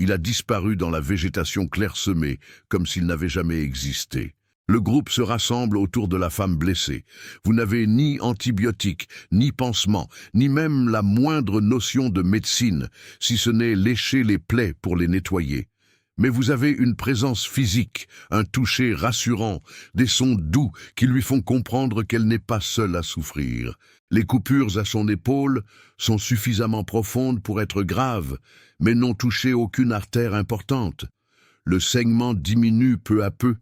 il a disparu dans la végétation clairsemée, comme s'il n'avait jamais existé. Le groupe se rassemble autour de la femme blessée. Vous n'avez ni antibiotiques, ni pansement, ni même la moindre notion de médecine, si ce n'est lécher les plaies pour les nettoyer. Mais vous avez une présence physique, un toucher rassurant, des sons doux qui lui font comprendre qu'elle n'est pas seule à souffrir. Les coupures à son épaule sont suffisamment profondes pour être graves, mais n'ont touché aucune artère importante. Le saignement diminue peu à peu,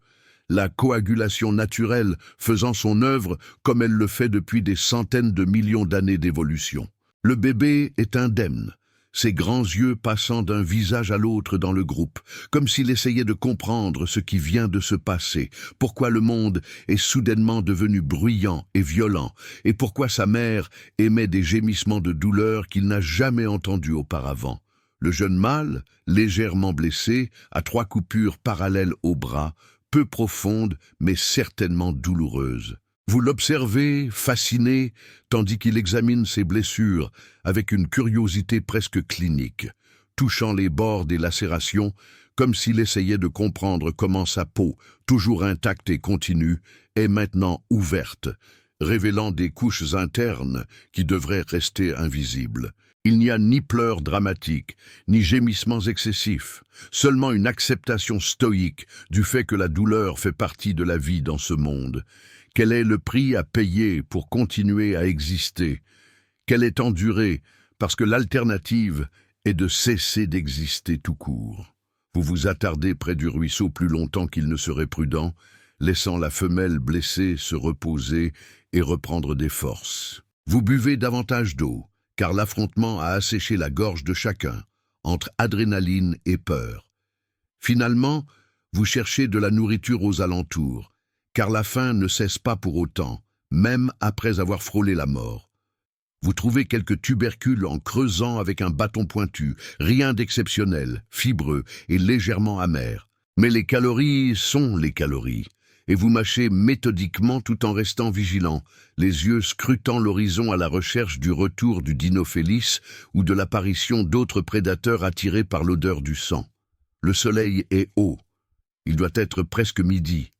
la coagulation naturelle faisant son œuvre comme elle le fait depuis des centaines de millions d'années d'évolution. Le bébé est indemne, ses grands yeux passant d'un visage à l'autre dans le groupe, comme s'il essayait de comprendre ce qui vient de se passer, pourquoi le monde est soudainement devenu bruyant et violent, et pourquoi sa mère émet des gémissements de douleur qu'il n'a jamais entendus auparavant. Le jeune mâle, légèrement blessé, a 3 coupures parallèles au bras, peu profondes mais certainement douloureuses. Vous l'observez, fasciné, tandis qu'il examine ses blessures avec une curiosité presque clinique, touchant les bords des lacérations comme s'il essayait de comprendre comment sa peau, toujours intacte et continue, est maintenant ouverte, révélant des couches internes qui devraient rester invisibles. Il n'y a ni pleurs dramatiques, ni gémissements excessifs, seulement une acceptation stoïque du fait que la douleur fait partie de la vie dans ce monde. Quel est le prix à payer pour continuer à exister? Quelle est endurée parce que l'alternative est de cesser d'exister tout court? Vous vous attardez près du ruisseau plus longtemps qu'il ne serait prudent, laissant la femelle blessée se reposer et reprendre des forces. Vous buvez davantage d'eau, car l'affrontement a asséché la gorge de chacun, entre adrénaline et peur. Finalement, vous cherchez de la nourriture aux alentours, car la faim ne cesse pas pour autant, même après avoir frôlé la mort. Vous trouvez quelques tubercules en creusant avec un bâton pointu, rien d'exceptionnel, fibreux et légèrement amer. Mais les calories sont les calories, et vous mâchez méthodiquement tout en restant vigilant, les yeux scrutant l'horizon à la recherche du retour du Dinophélis ou de l'apparition d'autres prédateurs attirés par l'odeur du sang. Le soleil est haut. Il doit être presque midi.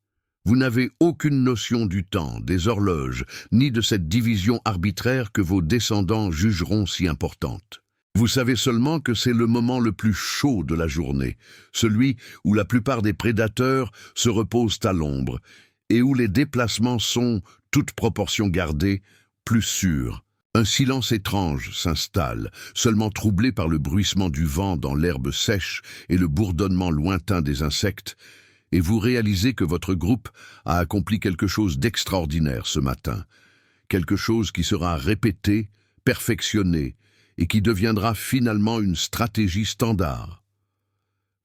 Vous n'avez aucune notion du temps, des horloges, ni de cette division arbitraire que vos descendants jugeront si importante. Vous savez seulement que c'est le moment le plus chaud de la journée, celui où la plupart des prédateurs se reposent à l'ombre, et où les déplacements sont, toute proportion gardée, plus sûrs. Un silence étrange s'installe, seulement troublé par le bruissement du vent dans l'herbe sèche et le bourdonnement lointain des insectes, et vous réalisez que votre groupe a accompli quelque chose d'extraordinaire ce matin, quelque chose qui sera répété, perfectionné, et qui deviendra finalement une stratégie standard.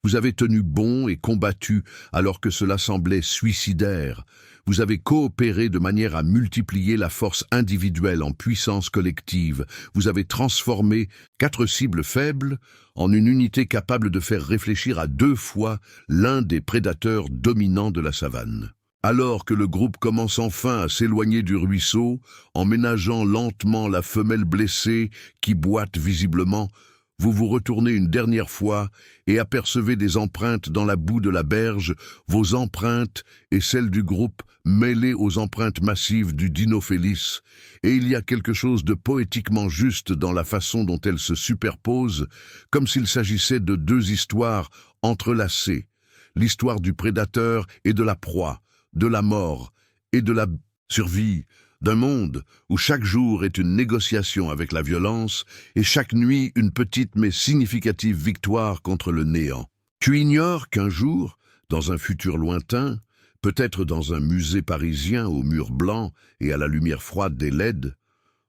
Vous avez tenu bon et combattu alors que cela semblait suicidaire. Vous avez coopéré de manière à multiplier la force individuelle en puissance collective. Vous avez transformé 4 cibles faibles en une unité capable de faire réfléchir à 2 fois l'un des prédateurs dominants de la savane. Alors que le groupe commence enfin à s'éloigner du ruisseau, en ménageant lentement la femelle blessée qui boite visiblement, vous vous retournez une dernière fois et apercevez des empreintes dans la boue de la berge, vos empreintes et celles du groupe mêlées aux empreintes massives du Dinophélis, et il y a quelque chose de poétiquement juste dans la façon dont elles se superposent, comme s'il s'agissait de 2 histoires entrelacées, l'histoire du prédateur et de la proie, de la mort et de la Survie d'un monde où chaque jour est une négociation avec la violence et chaque nuit une petite mais significative victoire contre le néant. Tu ignores qu'un jour, dans un futur lointain, peut-être dans un musée parisien aux murs blancs et à la lumière froide des LED,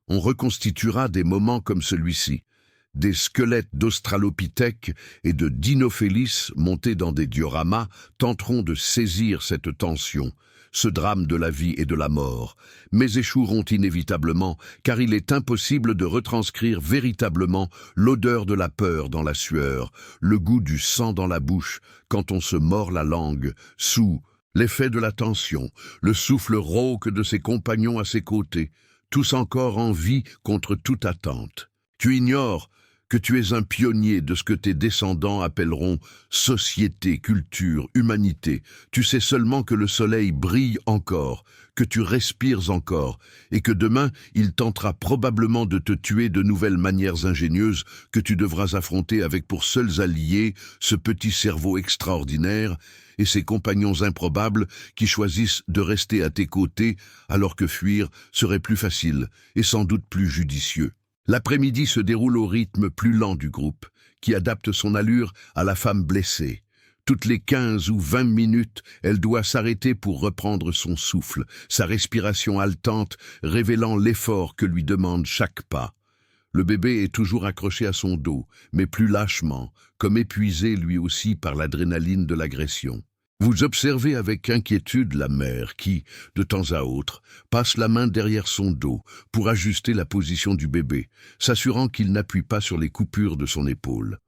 on reconstituera des moments comme celui-ci. Des squelettes d'Australopithèques et de Dinophélis montés dans des dioramas tenteront de saisir cette tension, ce drame de la vie et de la mort, mais échoueront inévitablement, car il est impossible de retranscrire véritablement l'odeur de la peur dans la sueur, le goût du sang dans la bouche quand on se mord la langue, sous l'effet de la tension, le souffle rauque de ses compagnons à ses côtés, tous encore en vie contre toute attente. Tu ignores que tu es un pionnier de ce que tes descendants appelleront société, culture, humanité. Tu sais seulement que le soleil brille encore, que tu respires encore, et que demain il tentera probablement de te tuer de nouvelles manières ingénieuses que tu devras affronter avec pour seuls alliés ce petit cerveau extraordinaire et ses compagnons improbables qui choisissent de rester à tes côtés alors que fuir serait plus facile et sans doute plus judicieux. L'après-midi se déroule au rythme plus lent du groupe, qui adapte son allure à la femme blessée. Toutes les 15 ou 20 minutes, elle doit s'arrêter pour reprendre son souffle, sa respiration haletante révélant l'effort que lui demande chaque pas. Le bébé est toujours accroché à son dos, mais plus lâchement, comme épuisé lui aussi par l'adrénaline de l'agression. Vous observez avec inquiétude la mère qui, de temps à autre, passe la main derrière son dos pour ajuster la position du bébé, s'assurant qu'il n'appuie pas sur les coupures de son épaule.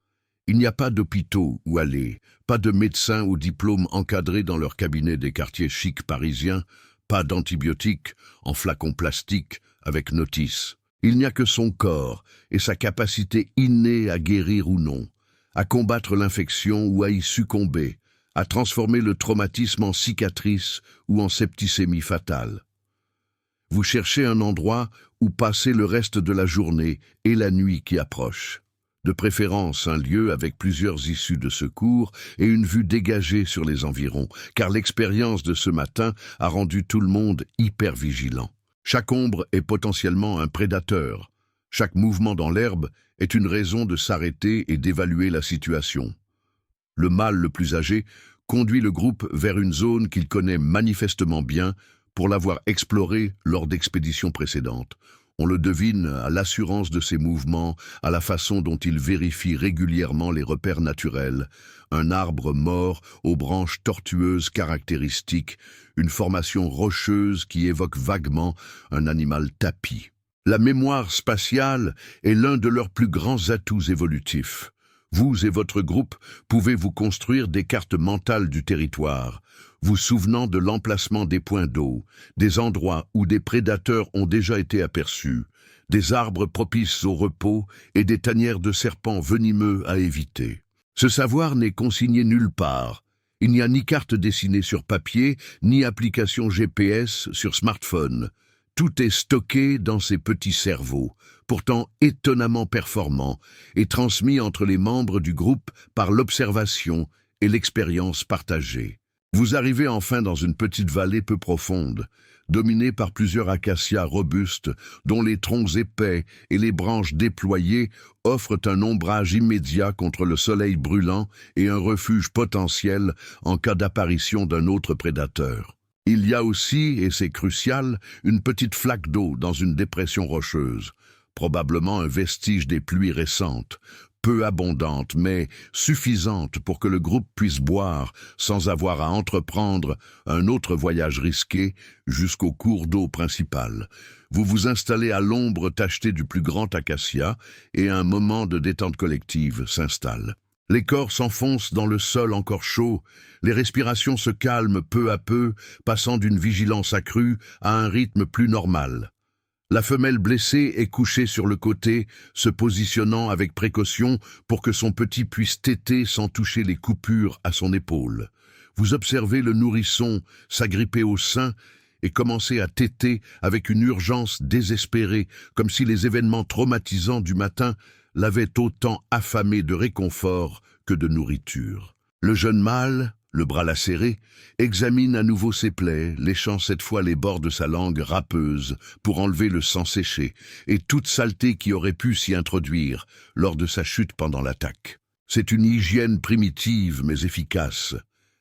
Il n'y a pas d'hôpitaux où aller, pas de médecins au diplôme encadrés dans leur cabinet des quartiers chics parisiens, pas d'antibiotiques en flacons plastiques avec notice. Il n'y a que son corps et sa capacité innée à guérir ou non, à combattre l'infection ou à y succomber, à transformer le traumatisme en cicatrice ou en septicémie fatale. Vous cherchez un endroit où passer le reste de la journée et la nuit qui approche. De préférence un lieu avec plusieurs issues de secours et une vue dégagée sur les environs, car l'expérience de ce matin a rendu tout le monde hyper vigilant. Chaque ombre est potentiellement un prédateur. Chaque mouvement dans l'herbe est une raison de s'arrêter et d'évaluer la situation. Le mâle le plus âgé conduit le groupe vers une zone qu'il connaît manifestement bien pour l'avoir explorée lors d'expéditions précédentes. On le devine à l'assurance de ses mouvements, à la façon dont il vérifie régulièrement les repères naturels. Un arbre mort aux branches tortueuses caractéristiques, une formation rocheuse qui évoque vaguement un animal tapi. La mémoire spatiale est l'un de leurs plus grands atouts évolutifs. Vous et votre groupe pouvez vous construire des cartes mentales du territoire, vous souvenant de l'emplacement des points d'eau, des endroits où des prédateurs ont déjà été aperçus, des arbres propices au repos et des tanières de serpents venimeux à éviter. Ce savoir n'est consigné nulle part. Il n'y a ni carte dessinée sur papier, ni application GPS sur smartphone. Tout est stocké dans ces petits cerveaux, pourtant étonnamment performants, et transmis entre les membres du groupe par l'observation et l'expérience partagée. Vous arrivez enfin dans une petite vallée peu profonde, dominée par plusieurs acacias robustes, dont les troncs épais et les branches déployées offrent un ombrage immédiat contre le soleil brûlant et un refuge potentiel en cas d'apparition d'un autre prédateur. Il y a aussi, et c'est crucial, une petite flaque d'eau dans une dépression rocheuse, probablement un vestige des pluies récentes, peu abondante mais suffisante pour que le groupe puisse boire sans avoir à entreprendre un autre voyage risqué jusqu'au cours d'eau principal. Vous vous installez à l'ombre tachetée du plus grand acacia et un moment de détente collective s'installe. Les corps s'enfoncent dans le sol encore chaud, les respirations se calment peu à peu, passant d'une vigilance accrue à un rythme plus normal. La femelle blessée est couchée sur le côté, se positionnant avec précaution pour que son petit puisse téter sans toucher les coupures à son épaule. Vous observez le nourrisson s'agripper au sein et commencer à téter avec une urgence désespérée, comme si les événements traumatisants du matin l'avait autant affamé de réconfort que de nourriture. Le jeune mâle, le bras lacéré, examine à nouveau ses plaies, léchant cette fois les bords de sa langue râpeuse pour enlever le sang séché et toute saleté qui aurait pu s'y introduire lors de sa chute pendant l'attaque. C'est une hygiène primitive mais efficace.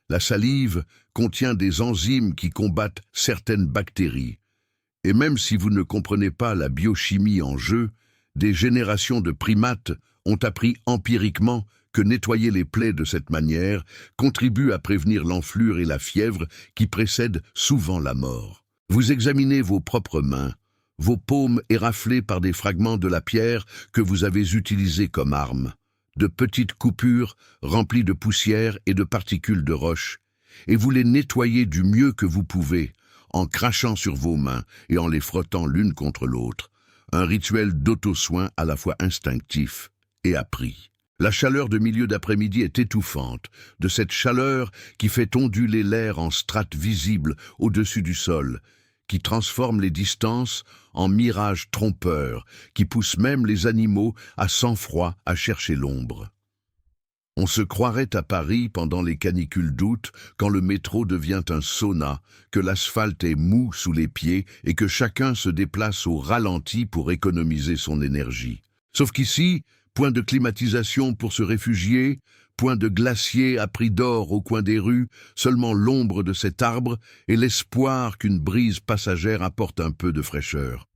La salive contient des enzymes qui combattent certaines bactéries. Et même si vous ne comprenez pas la biochimie en jeu, des générations de primates ont appris empiriquement que nettoyer les plaies de cette manière contribue à prévenir l'enflure et la fièvre qui précèdent souvent la mort. Vous examinez vos propres mains, vos paumes éraflées par des fragments de la pierre que vous avez utilisés comme arme, de petites coupures remplies de poussière et de particules de roche, et vous les nettoyez du mieux que vous pouvez, en crachant sur vos mains et en les frottant l'une contre l'autre, un rituel d'auto-soin à la fois instinctif et appris. La chaleur de milieu d'après-midi est étouffante, de cette chaleur qui fait onduler l'air en strates visibles au-dessus du sol, qui transforme les distances en mirages trompeurs, qui poussent même les animaux à sang-froid à chercher l'ombre. On se croirait à Paris pendant les canicules d'août, quand le métro devient un sauna, que l'asphalte est mou sous les pieds et que chacun se déplace au ralenti pour économiser son énergie. Sauf qu'ici, point de climatisation pour se réfugier, point de glacier à prix d'or au coin des rues, seulement l'ombre de cet arbre et l'espoir qu'une brise passagère apporte un peu de fraîcheur.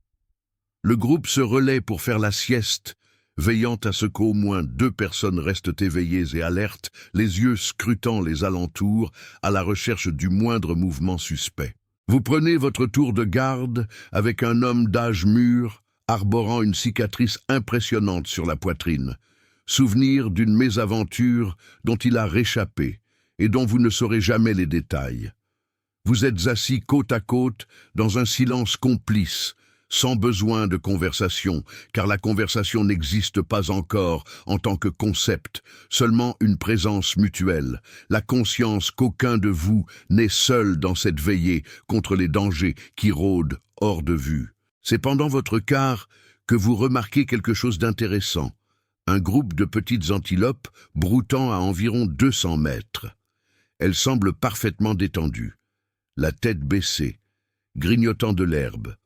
Le groupe se relaie pour faire la sieste, veillant à ce qu'au moins 2 personnes restent éveillées et alertes, les yeux scrutant les alentours à la recherche du moindre mouvement suspect. Vous prenez votre tour de garde avec un homme d'âge mûr, arborant une cicatrice impressionnante sur la poitrine, souvenir d'une mésaventure dont il a réchappé et dont vous ne saurez jamais les détails. Vous êtes assis côte à côte dans un silence complice, sans besoin de conversation, car la conversation n'existe pas encore en tant que concept, seulement une présence mutuelle, la conscience qu'aucun de vous n'est seul dans cette veillée contre les dangers qui rôdent hors de vue. C'est pendant votre quart que vous remarquez quelque chose d'intéressant, un groupe de petites antilopes broutant à environ 200 mètres. Elles semblent parfaitement détendues, la tête baissée, grignotant de l'herbe,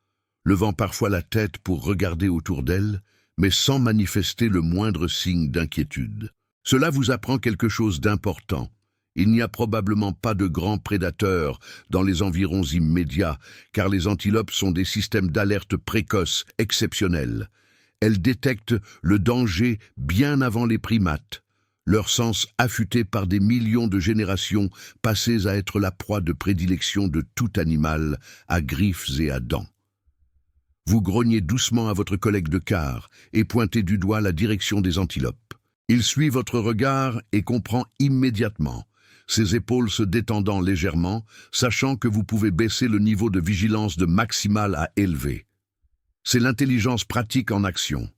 levant parfois la tête pour regarder autour d'elles, mais sans manifester le moindre signe d'inquiétude. Cela vous apprend quelque chose d'important. Il n'y a probablement pas de grands prédateurs dans les environs immédiats, car les antilopes sont des systèmes d'alerte précoces exceptionnels. Elles détectent le danger bien avant les primates, leur sens affûté par des millions de générations passées à être la proie de prédilection de tout animal à griffes et à dents. Vous grognez doucement à votre collègue de quart et pointez du doigt la direction des antilopes. Il suit votre regard et comprend immédiatement, ses épaules se détendant légèrement, sachant que vous pouvez baisser le niveau de vigilance de maximal à élevé. C'est l'intelligence pratique en action.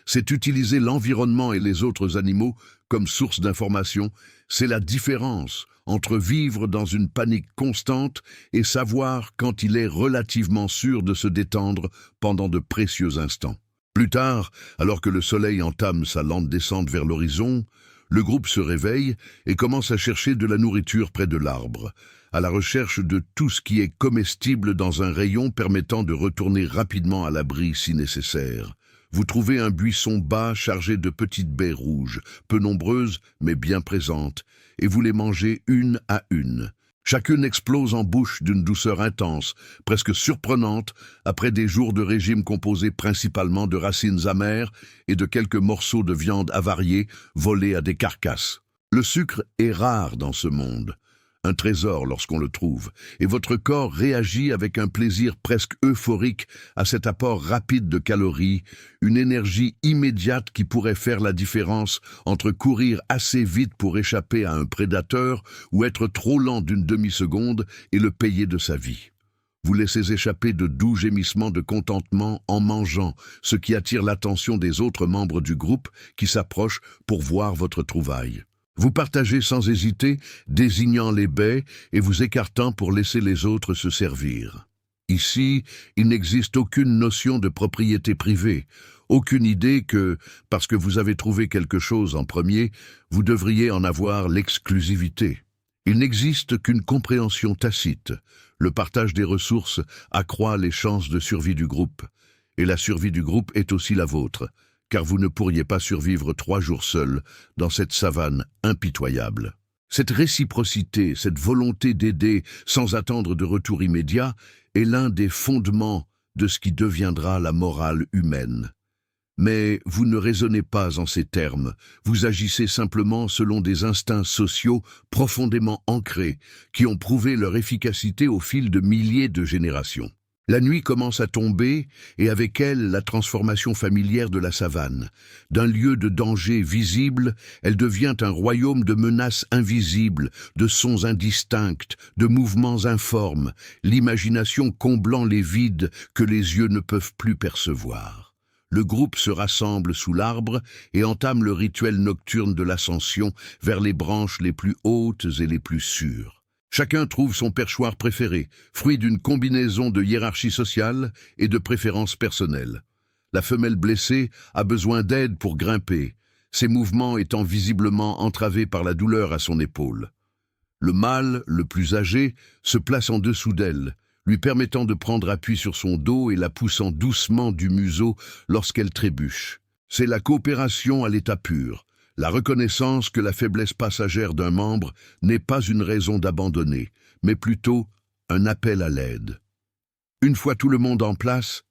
C'est utiliser l'environnement et les autres animaux comme source d'information. C'est la différence entre vivre dans une panique constante et savoir quand il est relativement sûr de se détendre pendant de précieux instants. Plus tard, alors que le soleil entame sa lente descente vers l'horizon, le groupe se réveille et commence à chercher de la nourriture près de l'arbre, à la recherche de tout ce qui est comestible dans un rayon permettant de retourner rapidement à l'abri si nécessaire. Vous trouvez un buisson bas chargé de petites baies rouges, peu nombreuses mais bien présentes, et vous les mangez une à une. Chacune explose en bouche d'une douceur intense, presque surprenante, après des jours de régime composé principalement de racines amères et de quelques morceaux de viande avariés volés à des carcasses. Le sucre est rare dans ce monde, un trésor lorsqu'on le trouve, et votre corps réagit avec un plaisir presque euphorique à cet apport rapide de calories, une énergie immédiate qui pourrait faire la différence entre courir assez vite pour échapper à un prédateur ou être trop lent d'une demi-seconde et le payer de sa vie. Vous laissez échapper de doux gémissements de contentement en mangeant, ce qui attire l'attention des autres membres du groupe qui s'approchent pour voir votre trouvaille. Vous partagez sans hésiter, désignant les baies et vous écartant pour laisser les autres se servir. Ici, il n'existe aucune notion de propriété privée, aucune idée que, parce que vous avez trouvé quelque chose en premier, vous devriez en avoir l'exclusivité. Il n'existe qu'une compréhension tacite. Le partage des ressources accroît les chances de survie du groupe. Et la survie du groupe est aussi la vôtre, car vous ne pourriez pas survivre 3 jours seul dans cette savane impitoyable. Cette réciprocité, cette volonté d'aider sans attendre de retour immédiat, est l'un des fondements de ce qui deviendra la morale humaine. Mais vous ne raisonnez pas en ces termes, vous agissez simplement selon des instincts sociaux profondément ancrés, qui ont prouvé leur efficacité au fil de milliers de générations. La nuit commence à tomber, et avec elle la transformation familière de la savane. D'un lieu de danger visible, elle devient un royaume de menaces invisibles, de sons indistincts, de mouvements informes, l'imagination comblant les vides que les yeux ne peuvent plus percevoir. Le groupe se rassemble sous l'arbre et entame le rituel nocturne de l'ascension vers les branches les plus hautes et les plus sûres. Chacun trouve son perchoir préféré, fruit d'une combinaison de hiérarchie sociale et de préférences personnelles. La femelle blessée a besoin d'aide pour grimper, ses mouvements étant visiblement entravés par la douleur à son épaule. Le mâle, le plus âgé, se place en dessous d'elle, lui permettant de prendre appui sur son dos et la poussant doucement du museau lorsqu'elle trébuche. C'est la coopération à l'état pur, la reconnaissance que la faiblesse passagère d'un membre n'est pas une raison d'abandonner, mais plutôt un appel à l'aide. Une fois tout le monde en place,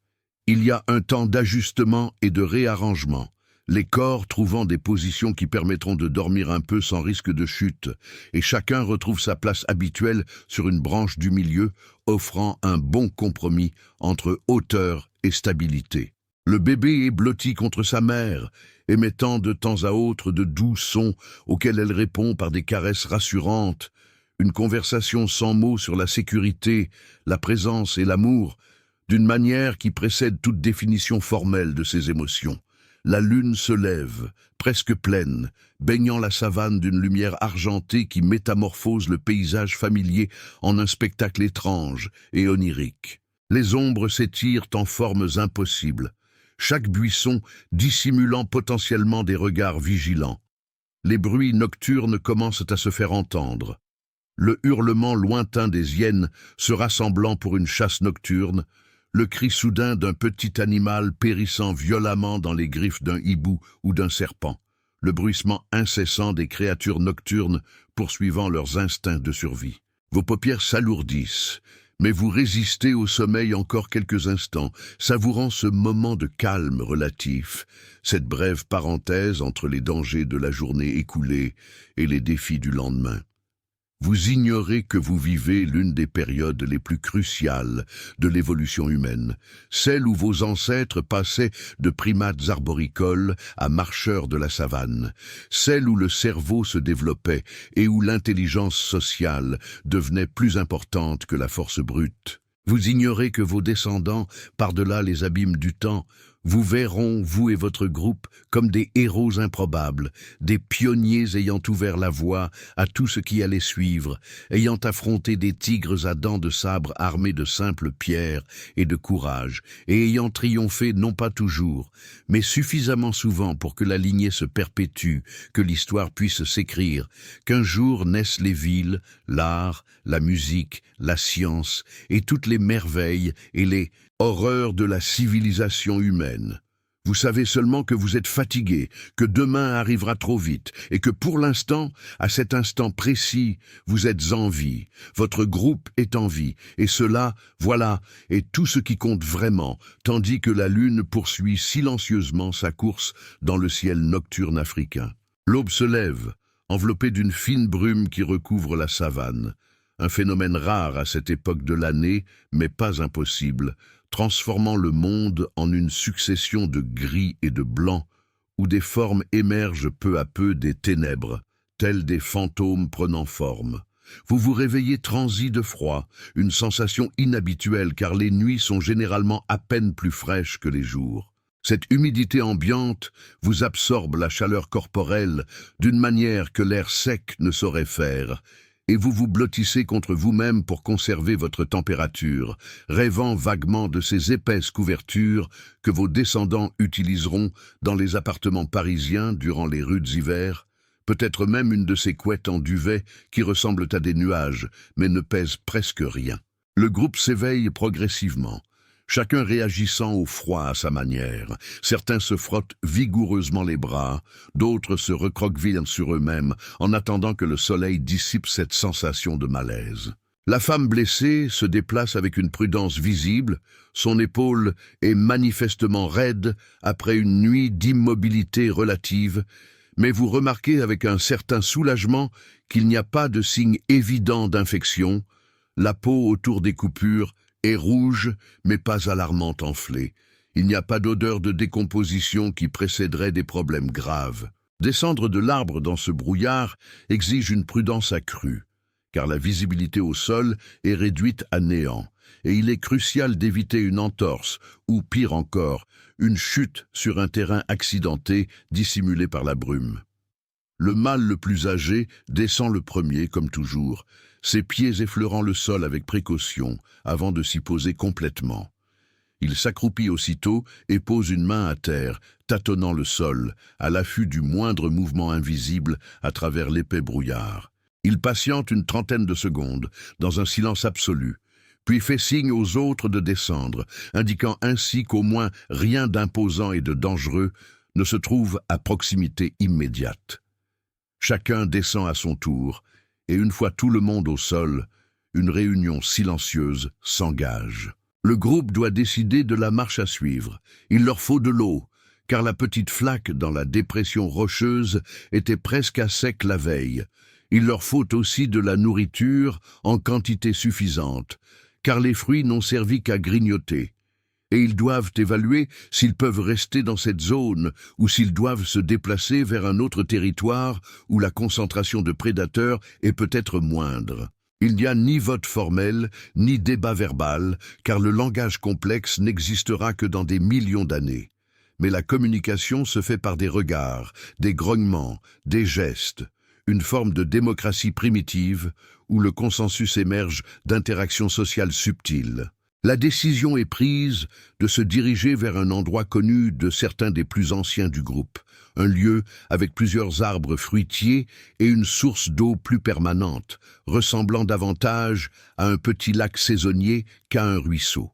il y a un temps d'ajustement et de réarrangement, les corps trouvant des positions qui permettront de dormir un peu sans risque de chute, et chacun retrouve sa place habituelle sur une branche du milieu, offrant un bon compromis entre hauteur et stabilité. Le bébé est blotti contre sa mère, émettant de temps à autre de doux sons auxquels elle répond par des caresses rassurantes, une conversation sans mots sur la sécurité, la présence et l'amour, d'une manière qui précède toute définition formelle de ses émotions. La lune se lève, presque pleine, baignant la savane d'une lumière argentée qui métamorphose le paysage familier en un spectacle étrange et onirique. Les ombres s'étirent en formes impossibles, chaque buisson dissimulant potentiellement des regards vigilants. Les bruits nocturnes commencent à se faire entendre. Le hurlement lointain des hyènes se rassemblant pour une chasse nocturne, le cri soudain d'un petit animal périssant violemment dans les griffes d'un hibou ou d'un serpent, le bruissement incessant des créatures nocturnes poursuivant leurs instincts de survie. Vos paupières s'alourdissent, mais vous résistez au sommeil encore quelques instants, savourant ce moment de calme relatif, cette brève parenthèse entre les dangers de la journée écoulée et les défis du lendemain. Vous ignorez que vous vivez l'une des périodes les plus cruciales de l'évolution humaine, celle où vos ancêtres passaient de primates arboricoles à marcheurs de la savane, celle où le cerveau se développait et où l'intelligence sociale devenait plus importante que la force brute. Vous ignorez que vos descendants, par-delà les abîmes du temps, vous verront, vous et votre groupe, comme des héros improbables, des pionniers ayant ouvert la voie à tout ce qui allait suivre, ayant affronté des tigres à dents de sabre armés de simples pierres et de courage, et ayant triomphé non pas toujours, mais suffisamment souvent pour que la lignée se perpétue, que l'histoire puisse s'écrire, qu'un jour naissent les villes, l'art, la musique, la science, et toutes les merveilles et les horreurs de la civilisation humaine. Vous savez seulement que vous êtes fatigué, que demain arrivera trop vite, et que pour l'instant, à cet instant précis, vous êtes en vie, votre groupe est en vie, et cela, voilà, est tout ce qui compte vraiment, tandis que la lune poursuit silencieusement sa course dans le ciel nocturne africain. L'aube se lève, enveloppée d'une fine brume qui recouvre la savane. Un phénomène rare à cette époque de l'année, mais pas impossible, transformant le monde en une succession de gris et de blancs, où des formes émergent peu à peu des ténèbres, tels des fantômes prenant forme. Vous vous réveillez transi de froid, une sensation inhabituelle car les nuits sont généralement à peine plus fraîches que les jours. Cette humidité ambiante vous absorbe la chaleur corporelle d'une manière que l'air sec ne saurait faire, et vous vous blottissez contre vous-même pour conserver votre température, rêvant vaguement de ces épaisses couvertures que vos descendants utiliseront dans les appartements parisiens durant les rudes hivers, peut-être même une de ces couettes en duvet qui ressemblent à des nuages, mais ne pèsent presque rien. Le groupe s'éveille progressivement, chacun réagissant au froid à sa manière. Certains se frottent vigoureusement les bras, d'autres se recroquevillent sur eux-mêmes en attendant que le soleil dissipe cette sensation de malaise. La femme blessée se déplace avec une prudence visible, son épaule est manifestement raide après une nuit d'immobilité relative, mais vous remarquez avec un certain soulagement qu'il n'y a pas de signe évident d'infection. La peau autour des coupures est rouge, mais pas alarmant enflée. Il n'y a pas d'odeur de décomposition qui précéderait des problèmes graves. Descendre de l'arbre dans ce brouillard exige une prudence accrue, car la visibilité au sol est réduite à néant, et il est crucial d'éviter une entorse, ou pire encore, une chute sur un terrain accidenté dissimulé par la brume. Le mâle le plus âgé descend le premier, comme toujours, ses pieds effleurant le sol avec précaution, avant de s'y poser complètement. Il s'accroupit aussitôt et pose une main à terre, tâtonnant le sol, à l'affût du moindre mouvement invisible à travers l'épais brouillard. Il patiente une trentaine de secondes, dans un silence absolu, puis fait signe aux autres de descendre, indiquant ainsi qu'au moins rien d'imposant et de dangereux ne se trouve à proximité immédiate. Chacun descend à son tour, et une fois tout le monde au sol, une réunion silencieuse s'engage. Le groupe doit décider de la marche à suivre. Il leur faut de l'eau, car la petite flaque dans la dépression rocheuse était presque à sec la veille. Il leur faut aussi de la nourriture en quantité suffisante, car les fruits n'ont servi qu'à grignoter. Et ils doivent évaluer s'ils peuvent rester dans cette zone ou s'ils doivent se déplacer vers un autre territoire où la concentration de prédateurs est peut-être moindre. Il n'y a ni vote formel, ni débat verbal, car le langage complexe n'existera que dans des millions d'années. Mais la communication se fait par des regards, des grognements, des gestes, une forme de démocratie primitive où le consensus émerge d'interactions sociales subtiles. La décision est prise de se diriger vers un endroit connu de certains des plus anciens du groupe, un lieu avec plusieurs arbres fruitiers et une source d'eau plus permanente, ressemblant davantage à un petit lac saisonnier qu'à un ruisseau.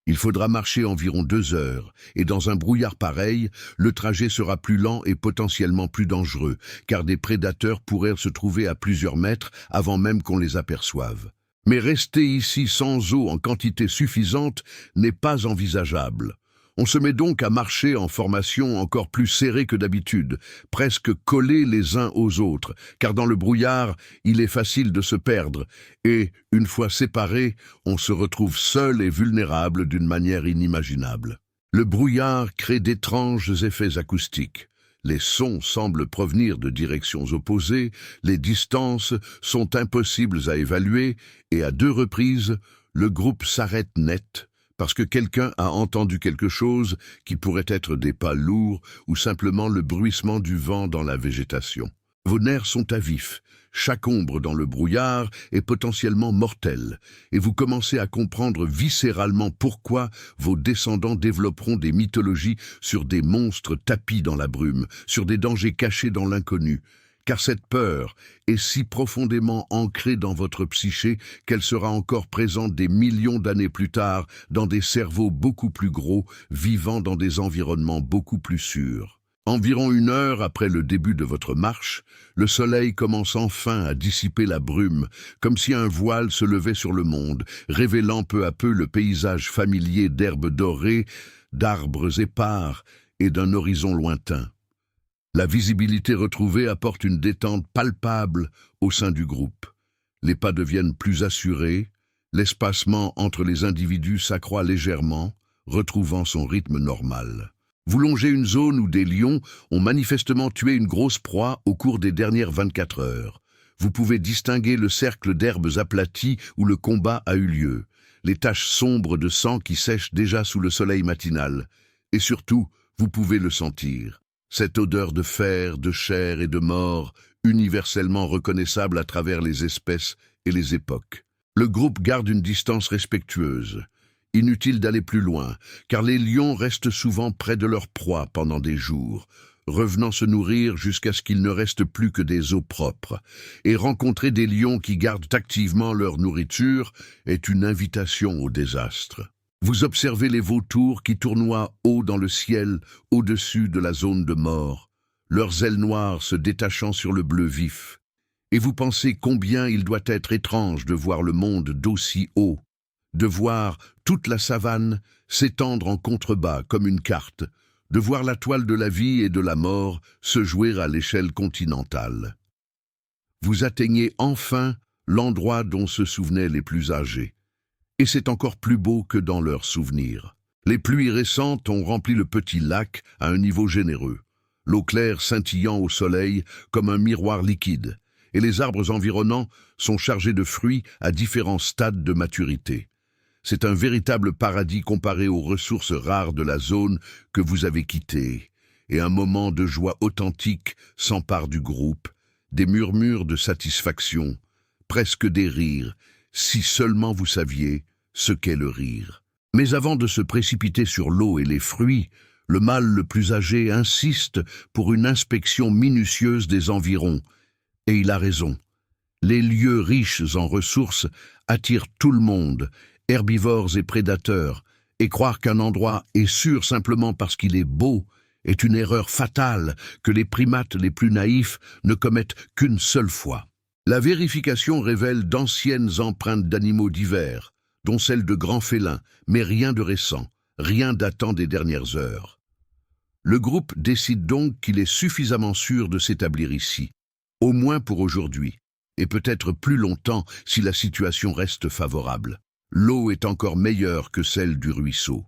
Il faudra marcher environ 2 heures, et dans un brouillard pareil, le trajet sera plus lent et potentiellement plus dangereux, car des prédateurs pourraient se trouver à plusieurs mètres avant même qu'on les aperçoive. Mais rester ici sans eau en quantité suffisante n'est pas envisageable. On se met donc à marcher en formation encore plus serrée que d'habitude, presque collés les uns aux autres, car dans le brouillard, il est facile de se perdre, et, une fois séparés, on se retrouve seul et vulnérable d'une manière inimaginable. Le brouillard crée d'étranges effets acoustiques. Les sons semblent provenir de directions opposées, les distances sont impossibles à évaluer, et à 2 reprises, le groupe s'arrête net, parce que quelqu'un a entendu quelque chose qui pourrait être des pas lourds ou simplement le bruissement du vent dans la végétation. Vos nerfs sont à vif, chaque ombre dans le brouillard est potentiellement mortelle, et vous commencez à comprendre viscéralement pourquoi vos descendants développeront des mythologies sur des monstres tapis dans la brume, sur des dangers cachés dans l'inconnu. Car cette peur est si profondément ancrée dans votre psyché qu'elle sera encore présente des millions d'années plus tard dans des cerveaux beaucoup plus gros, vivant dans des environnements beaucoup plus sûrs. Environ 1 heure après le début de votre marche, le soleil commence enfin à dissiper la brume, comme si un voile se levait sur le monde, révélant peu à peu le paysage familier d'herbes dorées, d'arbres épars et d'un horizon lointain. La visibilité retrouvée apporte une détente palpable au sein du groupe. Les pas deviennent plus assurés, l'espacement entre les individus s'accroît légèrement, retrouvant son rythme normal. Vous longez une zone où des lions ont manifestement tué une grosse proie au cours des dernières 24 heures. Vous pouvez distinguer le cercle d'herbes aplaties où le combat a eu lieu, les taches sombres de sang qui sèchent déjà sous le soleil matinal. Et surtout, vous pouvez le sentir. Cette odeur de fer, de chair et de mort, universellement reconnaissable à travers les espèces et les époques. Le groupe garde une distance respectueuse. Inutile d'aller plus loin, car les lions restent souvent près de leur proie pendant des jours. revenant se nourrir jusqu'à ce qu'il ne reste plus que des eaux propres. Et rencontrer des lions qui gardent activement leur nourriture est une invitation au désastre. Vous observez les vautours qui tournoient haut dans le ciel, au-dessus de la zone de mort, leurs ailes noires se détachant sur le bleu vif. Et vous pensez combien il doit être étrange de voir le monde d'aussi haut, de voir toute la savane s'étendre en contrebas comme une carte, de voir la toile de la vie et de la mort se jouer à l'échelle continentale. Vous atteignez enfin l'endroit dont se souvenaient les plus âgés. Et c'est encore plus beau que dans leurs souvenirs. Les pluies récentes ont rempli le petit lac à un niveau généreux, l'eau claire scintillant au soleil comme un miroir liquide, et les arbres environnants sont chargés de fruits à différents stades de maturité. C'est un véritable paradis comparé aux ressources rares de la zone que vous avez quittée, et un moment de joie authentique s'empare du groupe, des murmures de satisfaction, presque des rires, si seulement vous saviez ce qu'est le rire. Mais avant de se précipiter sur l'eau et les fruits, le mâle le plus âgé insiste pour une inspection minutieuse des environs. Et il a raison. Les lieux riches en ressources attirent tout le monde, herbivores et prédateurs, et croire qu'un endroit est sûr simplement parce qu'il est beau est une erreur fatale que les primates les plus naïfs ne commettent qu'une seule fois. La vérification révèle d'anciennes empreintes d'animaux divers, dont celles de grands félins, mais rien de récent, rien datant des dernières heures. Le groupe décide donc qu'il est suffisamment sûr de s'établir ici, au moins pour aujourd'hui, et peut-être plus longtemps si la situation reste favorable. L'eau est encore meilleure que celle du ruisseau,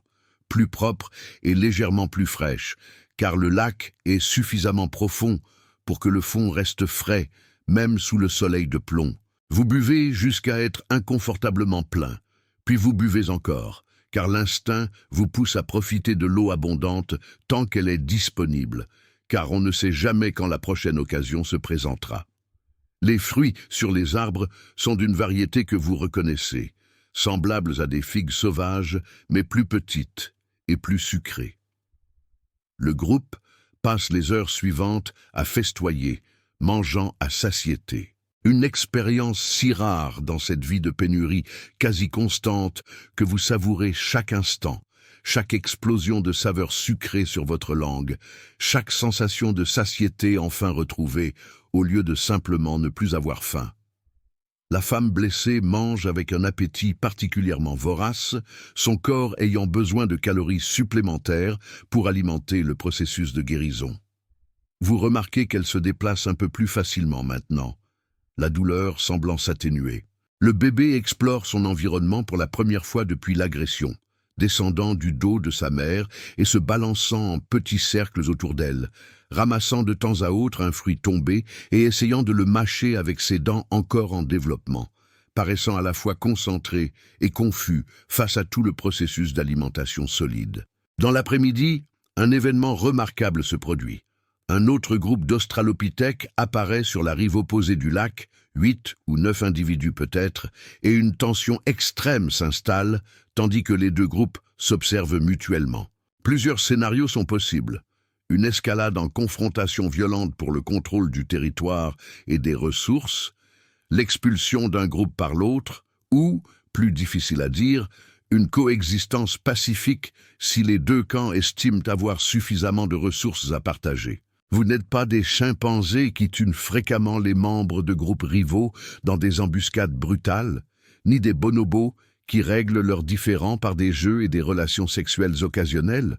plus propre et légèrement plus fraîche, car le lac est suffisamment profond pour que le fond reste frais, même sous le soleil de plomb. Vous buvez jusqu'à être inconfortablement plein, puis vous buvez encore, car l'instinct vous pousse à profiter de l'eau abondante tant qu'elle est disponible, car on ne sait jamais quand la prochaine occasion se présentera. Les fruits sur les arbres sont d'une variété que vous reconnaissez, semblables à des figues sauvages, mais plus petites et plus sucrées. Le groupe passe les heures suivantes à festoyer, mangeant à satiété. Une expérience si rare dans cette vie de pénurie quasi constante que vous savourez chaque instant, chaque explosion de saveurs sucrées sur votre langue, chaque sensation de satiété enfin retrouvée, au lieu de simplement ne plus avoir faim. La femme blessée mange avec un appétit particulièrement vorace, son corps ayant besoin de calories supplémentaires pour alimenter le processus de guérison. Vous remarquez qu'elle se déplace un peu plus facilement maintenant, la douleur semblant s'atténuer. Le bébé explore son environnement pour la première fois depuis l'agression, descendant du dos de sa mère et se balançant en petits cercles autour d'elle, ramassant de temps à autre un fruit tombé et essayant de le mâcher avec ses dents encore en développement, paraissant à la fois concentré et confus face à tout le processus d'alimentation solide. Dans l'après-midi, un événement remarquable se produit. Un autre groupe d'australopithèques apparaît sur la rive opposée du lac, 8 ou 9 individus peut-être, et une tension extrême s'installe, tandis que les deux groupes s'observent mutuellement. Plusieurs scénarios sont possibles. Une escalade en confrontation violente pour le contrôle du territoire et des ressources, l'expulsion d'un groupe par l'autre, ou, plus difficile à dire, une coexistence pacifique si les deux camps estiment avoir suffisamment de ressources à partager. Vous n'êtes pas des chimpanzés qui tuent fréquemment les membres de groupes rivaux dans des embuscades brutales, ni des bonobos qui règlent leurs différends par des jeux et des relations sexuelles occasionnelles.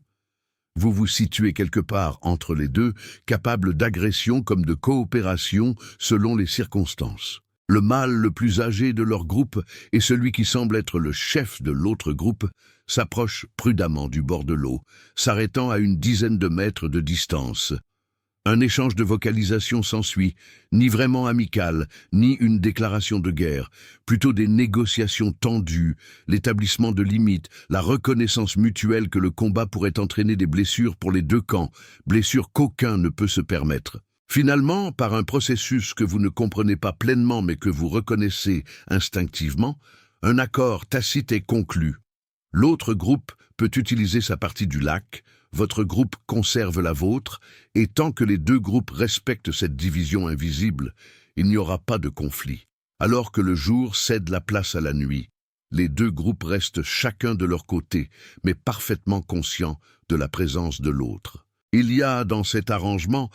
Vous vous situez quelque part entre les deux, capable d'agression comme de coopération selon les circonstances. Le mâle le plus âgé de leur groupe et celui qui semble être le chef de l'autre groupe s'approche prudemment du bord de l'eau, s'arrêtant à une dizaine de mètres de distance. Un échange de vocalisation s'ensuit, ni vraiment amical, ni une déclaration de guerre, plutôt des négociations tendues, l'établissement de limites, la reconnaissance mutuelle que le combat pourrait entraîner des blessures pour les deux camps, blessures qu'aucun ne peut se permettre. Finalement, par un processus que vous ne comprenez pas pleinement mais que vous reconnaissez instinctivement, un accord tacite est conclu. L'autre groupe peut utiliser sa partie du lac, votre groupe conserve la vôtre, et tant que les deux groupes respectent cette division invisible, il n'y aura pas de conflit. Alors que le jour cède la place à la nuit, les deux groupes restent chacun de leur côté, mais parfaitement conscients de la présence de l'autre. Il y a dans cet arrangement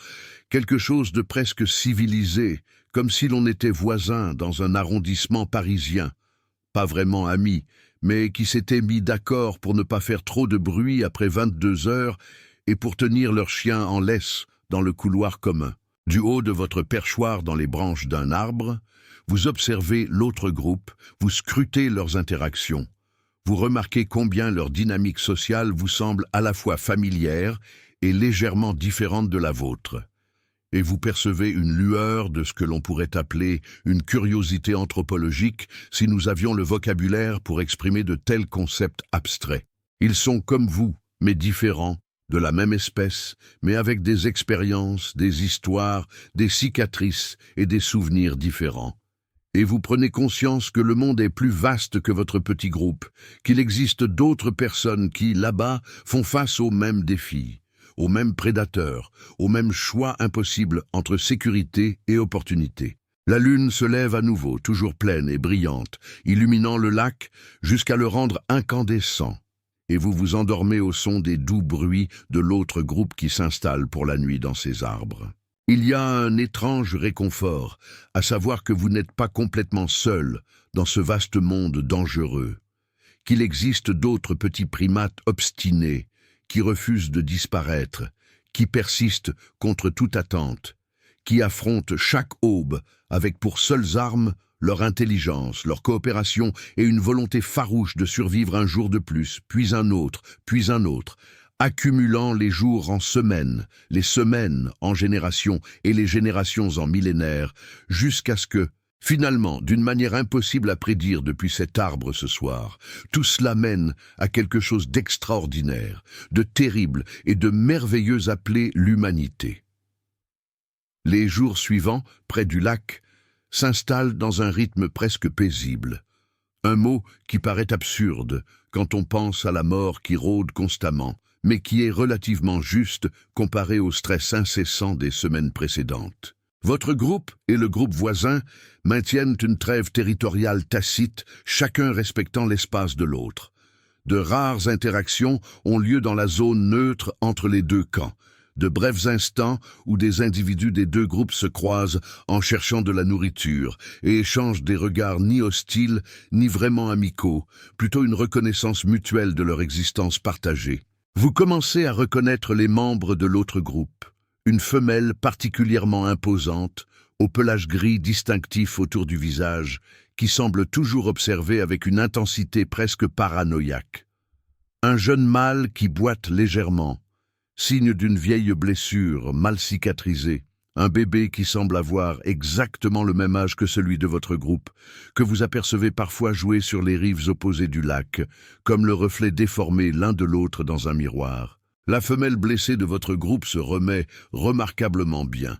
quelque chose de presque civilisé, comme si l'on était voisins dans un arrondissement parisien, pas vraiment amis, mais qui s'étaient mis d'accord pour ne pas faire trop de bruit après 22 heures et pour tenir leurs chiens en laisse dans le couloir commun. Du haut de votre perchoir dans les branches d'un arbre, vous observez l'autre groupe, vous scrutez leurs interactions. Vous remarquez combien leur dynamique sociale vous semble à la fois familière et légèrement différente de la vôtre. Et vous percevez une lueur de ce que l'on pourrait appeler une curiosité anthropologique si nous avions le vocabulaire pour exprimer de tels concepts abstraits. Ils sont comme vous, mais différents, de la même espèce, mais avec des expériences, des histoires, des cicatrices et des souvenirs différents. Et vous prenez conscience que le monde est plus vaste que votre petit groupe, qu'il existe d'autres personnes qui, là-bas, font face aux mêmes défis, aux mêmes prédateurs, aux mêmes choix impossibles entre sécurité et opportunité. La lune se lève à nouveau, toujours pleine et brillante, illuminant le lac jusqu'à le rendre incandescent. Et vous vous endormez au son des doux bruits de l'autre groupe qui s'installe pour la nuit dans ces arbres. Il y a un étrange réconfort, à savoir que vous n'êtes pas complètement seul dans ce vaste monde dangereux, qu'il existe d'autres petits primates obstinés qui refusent de disparaître, qui persistent contre toute attente, qui affrontent chaque aube avec pour seules armes leur intelligence, leur coopération et une volonté farouche de survivre un jour de plus, puis un autre, accumulant les jours en semaines, les semaines en générations et les générations en millénaires, jusqu'à ce que, finalement, d'une manière impossible à prédire depuis cet arbre ce soir, tout cela mène à quelque chose d'extraordinaire, de terrible et de merveilleux appelé l'humanité. Les jours suivants, près du lac, s'installent dans un rythme presque paisible. Un mot qui paraît absurde quand on pense à la mort qui rôde constamment, mais qui est relativement juste comparé au stress incessant des semaines précédentes. Votre groupe et le groupe voisin maintiennent une trêve territoriale tacite, chacun respectant l'espace de l'autre. De rares interactions ont lieu dans la zone neutre entre les deux camps, de brefs instants où des individus des deux groupes se croisent en cherchant de la nourriture et échangent des regards ni hostiles ni vraiment amicaux, plutôt une reconnaissance mutuelle de leur existence partagée. Vous commencez à reconnaître les membres de l'autre groupe, une femelle particulièrement imposante, au pelage gris distinctif autour du visage, qui semble toujours observer avec une intensité presque paranoïaque. Un jeune mâle qui boite légèrement, signe d'une vieille blessure mal cicatrisée, un bébé qui semble avoir exactement le même âge que celui de votre groupe, que vous apercevez parfois jouer sur les rives opposées du lac, comme le reflet déformé l'un de l'autre dans un miroir. La femelle blessée de votre groupe se remet remarquablement bien.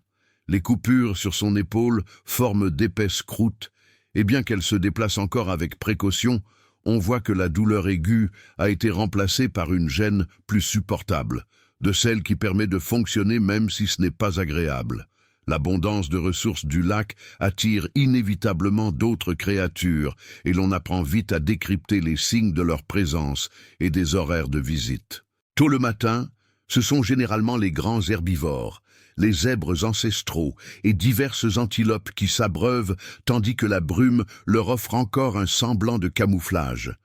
Les coupures sur son épaule forment d'épaisses croûtes, et bien qu'elle se déplace encore avec précaution, on voit que la douleur aiguë a été remplacée par une gêne plus supportable, de celle qui permet de fonctionner même si ce n'est pas agréable. L'abondance de ressources du lac attire inévitablement d'autres créatures et l'on apprend vite à décrypter les signes de leur présence et des horaires de visite. Tôt le matin, ce sont généralement les grands herbivores, les zèbres ancestraux et diverses antilopes qui s'abreuvent tandis que la brume leur offre encore un semblant de camouflage.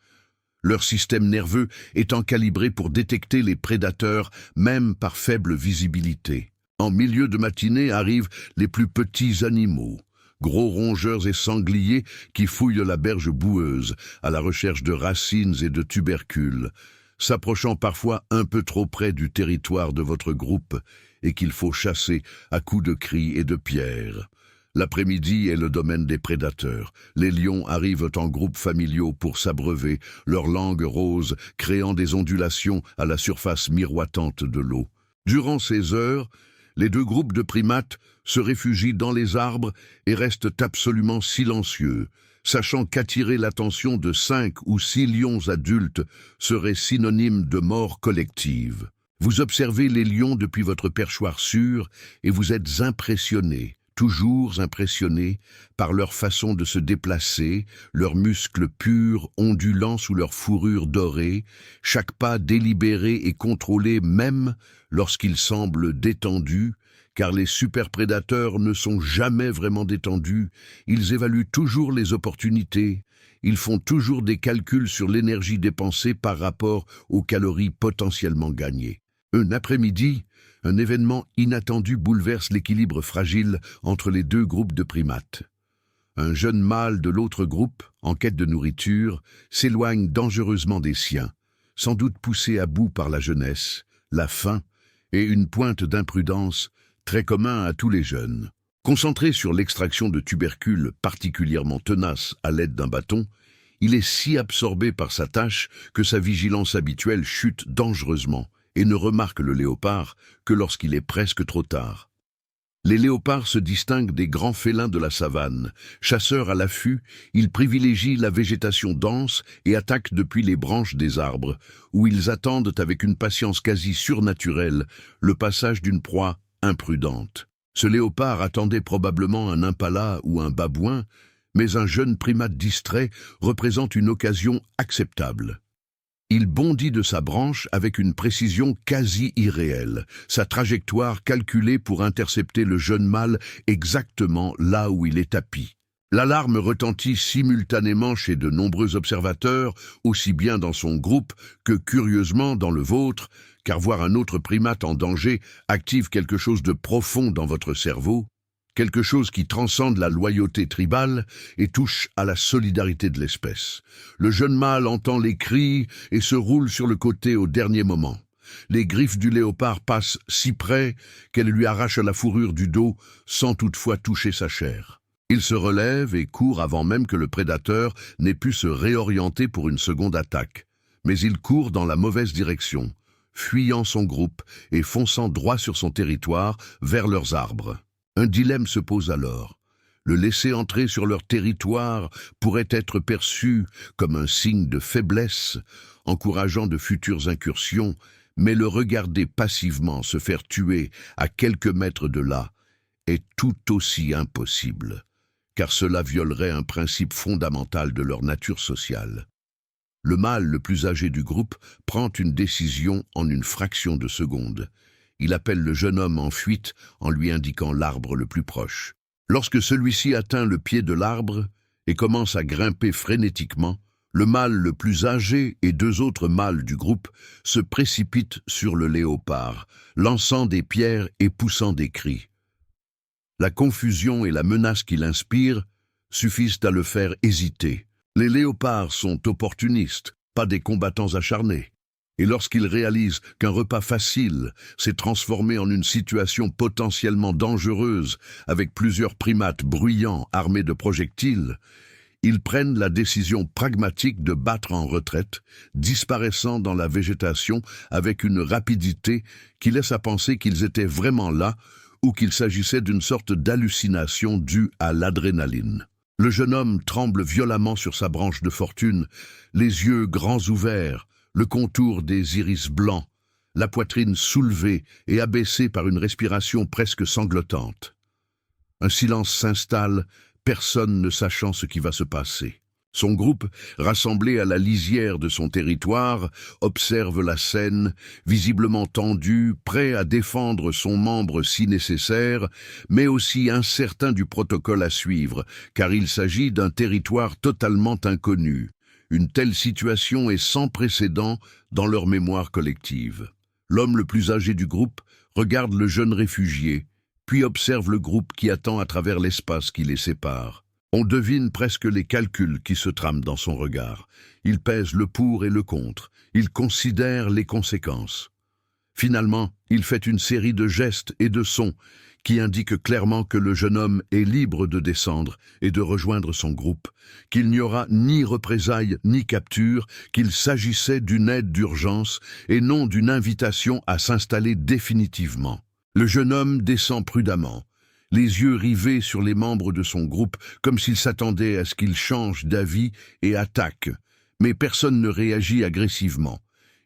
Leur système nerveux étant calibré pour détecter les prédateurs, même par faible visibilité. En milieu de matinée arrivent les plus petits animaux, gros rongeurs et sangliers qui fouillent la berge boueuse à la recherche de racines et de tubercules, s'approchant parfois un peu trop près du territoire de votre groupe et qu'il faut chasser à coups de cris et de pierres. L'après-midi est le domaine des prédateurs. Les lions arrivent en groupes familiaux pour s'abreuver, leur langue rose créant des ondulations à la surface miroitante de l'eau. Durant ces heures, les deux groupes de primates se réfugient dans les arbres et restent absolument silencieux, sachant qu'attirer l'attention de 5 ou 6 lions adultes serait synonyme de mort collective. Vous observez les lions depuis votre perchoir sûr et vous êtes impressionné, toujours impressionné, par leur façon de se déplacer, leurs muscles purs ondulant sous leur fourrure dorée, chaque pas délibéré et contrôlé même lorsqu'ils semblent détendus, car les superprédateurs ne sont jamais vraiment détendus, ils évaluent toujours les opportunités, ils font toujours des calculs sur l'énergie dépensée par rapport aux calories potentiellement gagnées. Un après-midi, un événement inattendu bouleverse l'équilibre fragile entre les deux groupes de primates. Un jeune mâle de l'autre groupe, en quête de nourriture, s'éloigne dangereusement des siens, sans doute poussé à bout par la jeunesse, la faim et une pointe d'imprudence très commun à tous les jeunes. Concentré sur l'extraction de tubercules particulièrement tenaces à l'aide d'un bâton, il est si absorbé par sa tâche que sa vigilance habituelle chute dangereusement et ne remarque le léopard que lorsqu'il est presque trop tard. Les léopards se distinguent des grands félins de la savane. Chasseurs à l'affût, ils privilégient la végétation dense et attaquent depuis les branches des arbres, où ils attendent avec une patience quasi surnaturelle le passage d'une proie imprudente. Ce léopard attendait probablement un impala ou un babouin, mais un jeune primate distrait représente une occasion acceptable. Il bondit de sa branche avec une précision quasi irréelle, sa trajectoire calculée pour intercepter le jeune mâle exactement là où il est tapi. L'alarme retentit simultanément chez de nombreux observateurs, aussi bien dans son groupe que curieusement dans le vôtre, car voir un autre primate en danger active quelque chose de profond dans votre cerveau, quelque chose qui transcende la loyauté tribale et touche à la solidarité de l'espèce. Le jeune mâle entend les cris et se roule sur le côté au dernier moment. Les griffes du léopard passent si près qu'elles lui arrachent la fourrure du dos sans toutefois toucher sa chair. Il se relève et court avant même que le prédateur n'ait pu se réorienter pour une seconde attaque. Mais il court dans la mauvaise direction, fuyant son groupe et fonçant droit sur son territoire vers leurs arbres. Un dilemme se pose alors. Le laisser entrer sur leur territoire pourrait être perçu comme un signe de faiblesse, encourageant de futures incursions, mais le regarder passivement se faire tuer à quelques mètres de là est tout aussi impossible, car cela violerait un principe fondamental de leur nature sociale. Le mâle le plus âgé du groupe prend une décision en une fraction de seconde. Il appelle le jeune homme en fuite en lui indiquant l'arbre le plus proche. Lorsque celui-ci atteint le pied de l'arbre et commence à grimper frénétiquement, le mâle le plus âgé et deux autres mâles du groupe se précipitent sur le léopard, lançant des pierres et poussant des cris. La confusion et la menace qu'il inspire suffisent à le faire hésiter. Les léopards sont opportunistes, pas des combattants acharnés. Et lorsqu'ils réalisent qu'un repas facile s'est transformé en une situation potentiellement dangereuse avec plusieurs primates bruyants armés de projectiles, ils prennent la décision pragmatique de battre en retraite, disparaissant dans la végétation avec une rapidité qui laisse à penser qu'ils étaient vraiment là ou qu'il s'agissait d'une sorte d'hallucination due à l'adrénaline. Le jeune homme tremble violemment sur sa branche de fortune, les yeux grands ouverts, le contour des iris blancs, la poitrine soulevée et abaissée par une respiration presque sanglotante. Un silence s'installe, personne ne sachant ce qui va se passer. Son groupe, rassemblé à la lisière de son territoire, observe la scène, visiblement tendu, prêt à défendre son membre si nécessaire, mais aussi incertain du protocole à suivre, car il s'agit d'un territoire totalement inconnu. Une telle situation est sans précédent dans leur mémoire collective. L'homme le plus âgé du groupe regarde le jeune réfugié, puis observe le groupe qui attend à travers l'espace qui les sépare. On devine presque les calculs qui se trament dans son regard. Il pèse le pour et le contre. Il considère les conséquences. Finalement, il fait une série de gestes et de sons qui indiquent clairement que le jeune homme est libre de descendre et de rejoindre son groupe, qu'il n'y aura ni représailles ni capture, qu'il s'agissait d'une aide d'urgence et non d'une invitation à s'installer définitivement. Le jeune homme descend prudemment, les yeux rivés sur les membres de son groupe, comme s'il s'attendait à ce qu'ils changent d'avis et attaquent, mais personne ne réagit agressivement.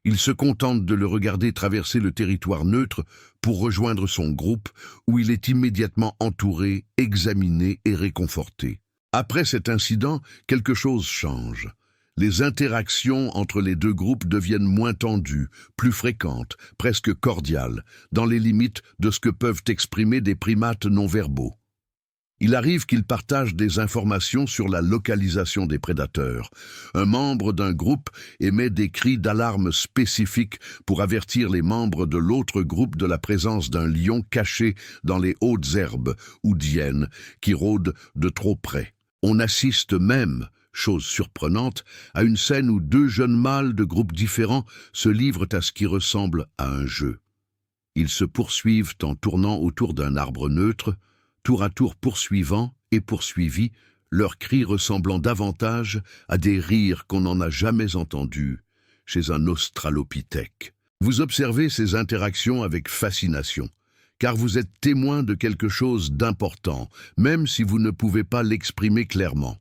Il se contente de le regarder traverser le territoire neutre pour rejoindre son groupe, où il est immédiatement entouré, examiné et réconforté. Après cet incident, quelque chose change. Les interactions entre les deux groupes deviennent moins tendues, plus fréquentes, presque cordiales, dans les limites de ce que peuvent exprimer des primates non-verbaux. Il arrive qu'ils partagent des informations sur la localisation des prédateurs. Un membre d'un groupe émet des cris d'alarme spécifiques pour avertir les membres de l'autre groupe de la présence d'un lion caché dans les hautes herbes ou d'hyènes qui rôdent de trop près. On assiste même, chose surprenante, à une scène où deux jeunes mâles de groupes différents se livrent à ce qui ressemble à un jeu. Ils se poursuivent en tournant autour d'un arbre neutre, tour à tour poursuivant et poursuivis, leurs cris ressemblant davantage à des rires qu'on n'en a jamais entendus chez un australopithèque. Vous observez ces interactions avec fascination, car vous êtes témoin de quelque chose d'important, même si vous ne pouvez pas l'exprimer clairement.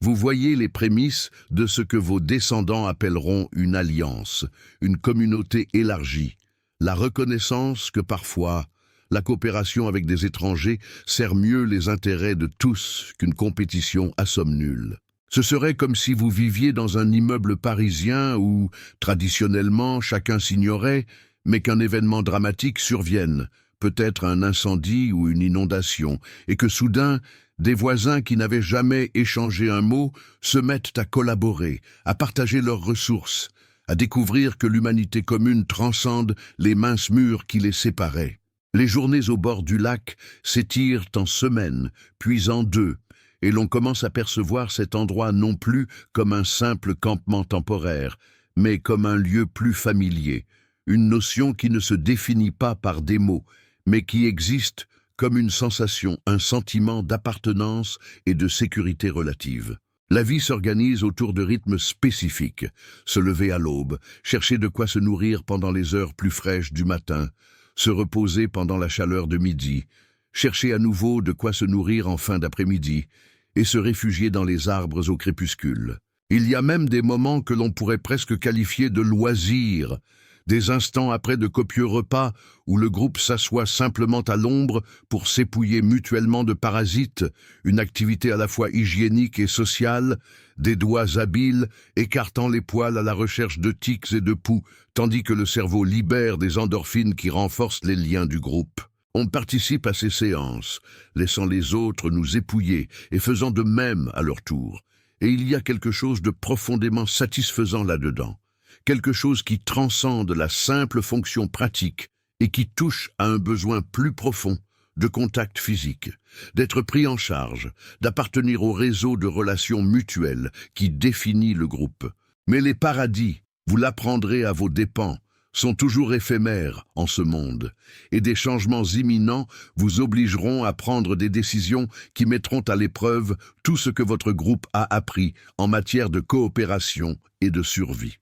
Vous voyez les prémices de ce que vos descendants appelleront une alliance, une communauté élargie, la reconnaissance que parfois la coopération avec des étrangers sert mieux les intérêts de tous qu'une compétition à somme nulle. Ce serait comme si vous viviez dans un immeuble parisien où, traditionnellement, chacun s'ignorait, mais qu'un événement dramatique survienne, peut-être un incendie ou une inondation, et que soudain, des voisins qui n'avaient jamais échangé un mot se mettent à collaborer, à partager leurs ressources, à découvrir que l'humanité commune transcende les minces murs qui les séparaient. Les journées au bord du lac s'étirent en semaines, puis en deux, et l'on commence à percevoir cet endroit non plus comme un simple campement temporaire, mais comme un lieu plus familier, une notion qui ne se définit pas par des mots, mais qui existe comme une sensation, un sentiment d'appartenance et de sécurité relative. La vie s'organise autour de rythmes spécifiques, se lever à l'aube, chercher de quoi se nourrir pendant les heures plus fraîches du matin, se reposer pendant la chaleur de midi, chercher à nouveau de quoi se nourrir en fin d'après-midi, et se réfugier dans les arbres au crépuscule. Il y a même des moments que l'on pourrait presque qualifier de loisirs, des instants après de copieux repas où le groupe s'assoit simplement à l'ombre pour s'épouiller mutuellement de parasites, une activité à la fois hygiénique et sociale, des doigts habiles écartant les poils à la recherche de tiques et de poux, tandis que le cerveau libère des endorphines qui renforcent les liens du groupe. On participe à ces séances, laissant les autres nous épouiller et faisant de même à leur tour. Et il y a quelque chose de profondément satisfaisant là-dedans, quelque chose qui transcende la simple fonction pratique et qui touche à un besoin plus profond de contact physique, d'être pris en charge, d'appartenir au réseau de relations mutuelles qui définit le groupe. Mais les paradis, vous l'apprendrez à vos dépens, sont toujours éphémères en ce monde, et des changements imminents vous obligeront à prendre des décisions qui mettront à l'épreuve tout ce que votre groupe a appris en matière de coopération et de survie.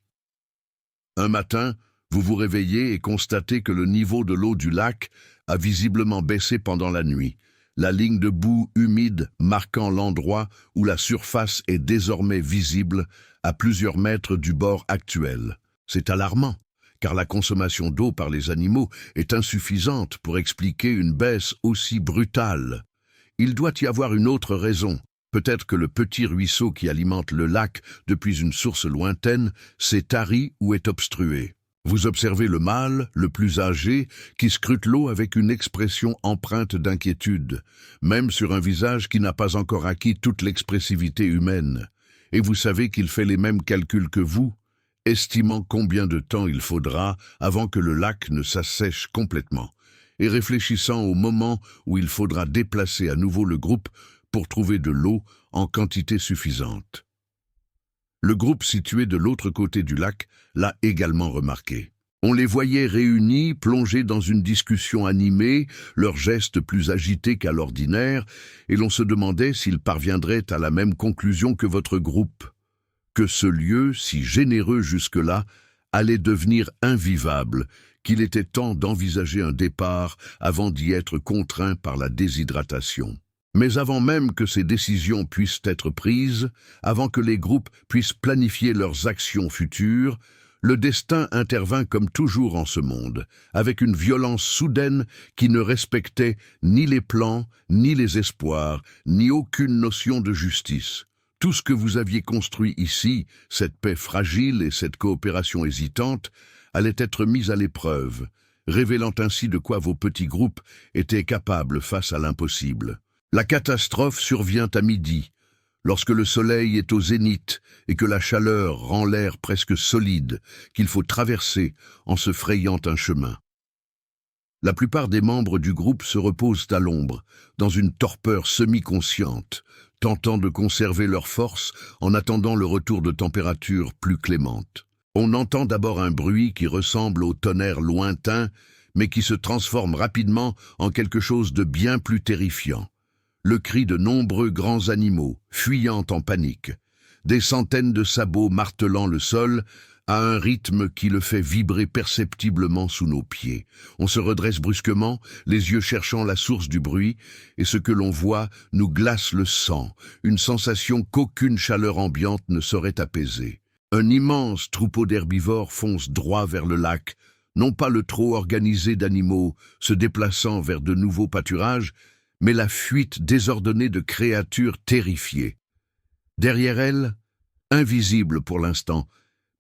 Un matin, vous vous réveillez et constatez que le niveau de l'eau du lac a visiblement baissé pendant la nuit, la ligne de boue humide marquant l'endroit où la surface est désormais visible à plusieurs mètres du bord actuel. C'est alarmant, car la consommation d'eau par les animaux est insuffisante pour expliquer une baisse aussi brutale. Il doit y avoir une autre raison. Peut-être que le petit ruisseau qui alimente le lac depuis une source lointaine s'est tari ou est obstrué. Vous observez le mâle, le plus âgé, qui scrute l'eau avec une expression empreinte d'inquiétude, même sur un visage qui n'a pas encore acquis toute l'expressivité humaine. Et vous savez qu'il fait les mêmes calculs que vous, estimant combien de temps il faudra avant que le lac ne s'assèche complètement, et réfléchissant au moment où il faudra déplacer à nouveau le groupe pour trouver de l'eau en quantité suffisante. Le groupe situé de l'autre côté du lac l'a également remarqué. On les voyait réunis, plongés dans une discussion animée, leurs gestes plus agités qu'à l'ordinaire, et l'on se demandait s'ils parviendraient à la même conclusion que votre groupe, que ce lieu, si généreux jusque-là, allait devenir invivable, qu'il était temps d'envisager un départ avant d'y être contraint par la déshydratation. Mais avant même que ces décisions puissent être prises, avant que les groupes puissent planifier leurs actions futures, Le destin intervint comme toujours en ce monde, avec une violence soudaine qui ne respectait ni les plans, ni les espoirs, ni aucune notion de justice. Tout ce que vous aviez construit ici, cette paix fragile et cette coopération hésitante, allait être mis à l'épreuve, révélant ainsi de quoi vos petits groupes étaient capables face à l'impossible. La catastrophe survient à midi, lorsque le soleil est au zénith et que la chaleur rend l'air presque solide, qu'il faut traverser en se frayant un chemin. La plupart des membres du groupe se reposent à l'ombre, dans une torpeur semi-consciente, tentant de conserver leur force en attendant le retour de températures plus clémentes. On entend d'abord un bruit qui ressemble au tonnerre lointain, mais qui se transforme rapidement en quelque chose de bien plus terrifiant. Le cri de nombreux grands animaux, fuyant en panique, des centaines de sabots martelant le sol, à un rythme qui le fait vibrer perceptiblement sous nos pieds. On se redresse brusquement, les yeux cherchant la source du bruit, et ce que l'on voit nous glace le sang, une sensation qu'aucune chaleur ambiante ne saurait apaiser. Un immense troupeau d'herbivores fonce droit vers le lac, non pas le trot organisé d'animaux se déplaçant vers de nouveaux pâturages, mais la fuite désordonnée de créatures terrifiées. Derrière elles, invisibles pour l'instant,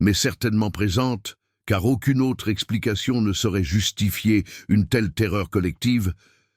mais certainement présente, car aucune autre explication ne saurait justifier une telle terreur collective,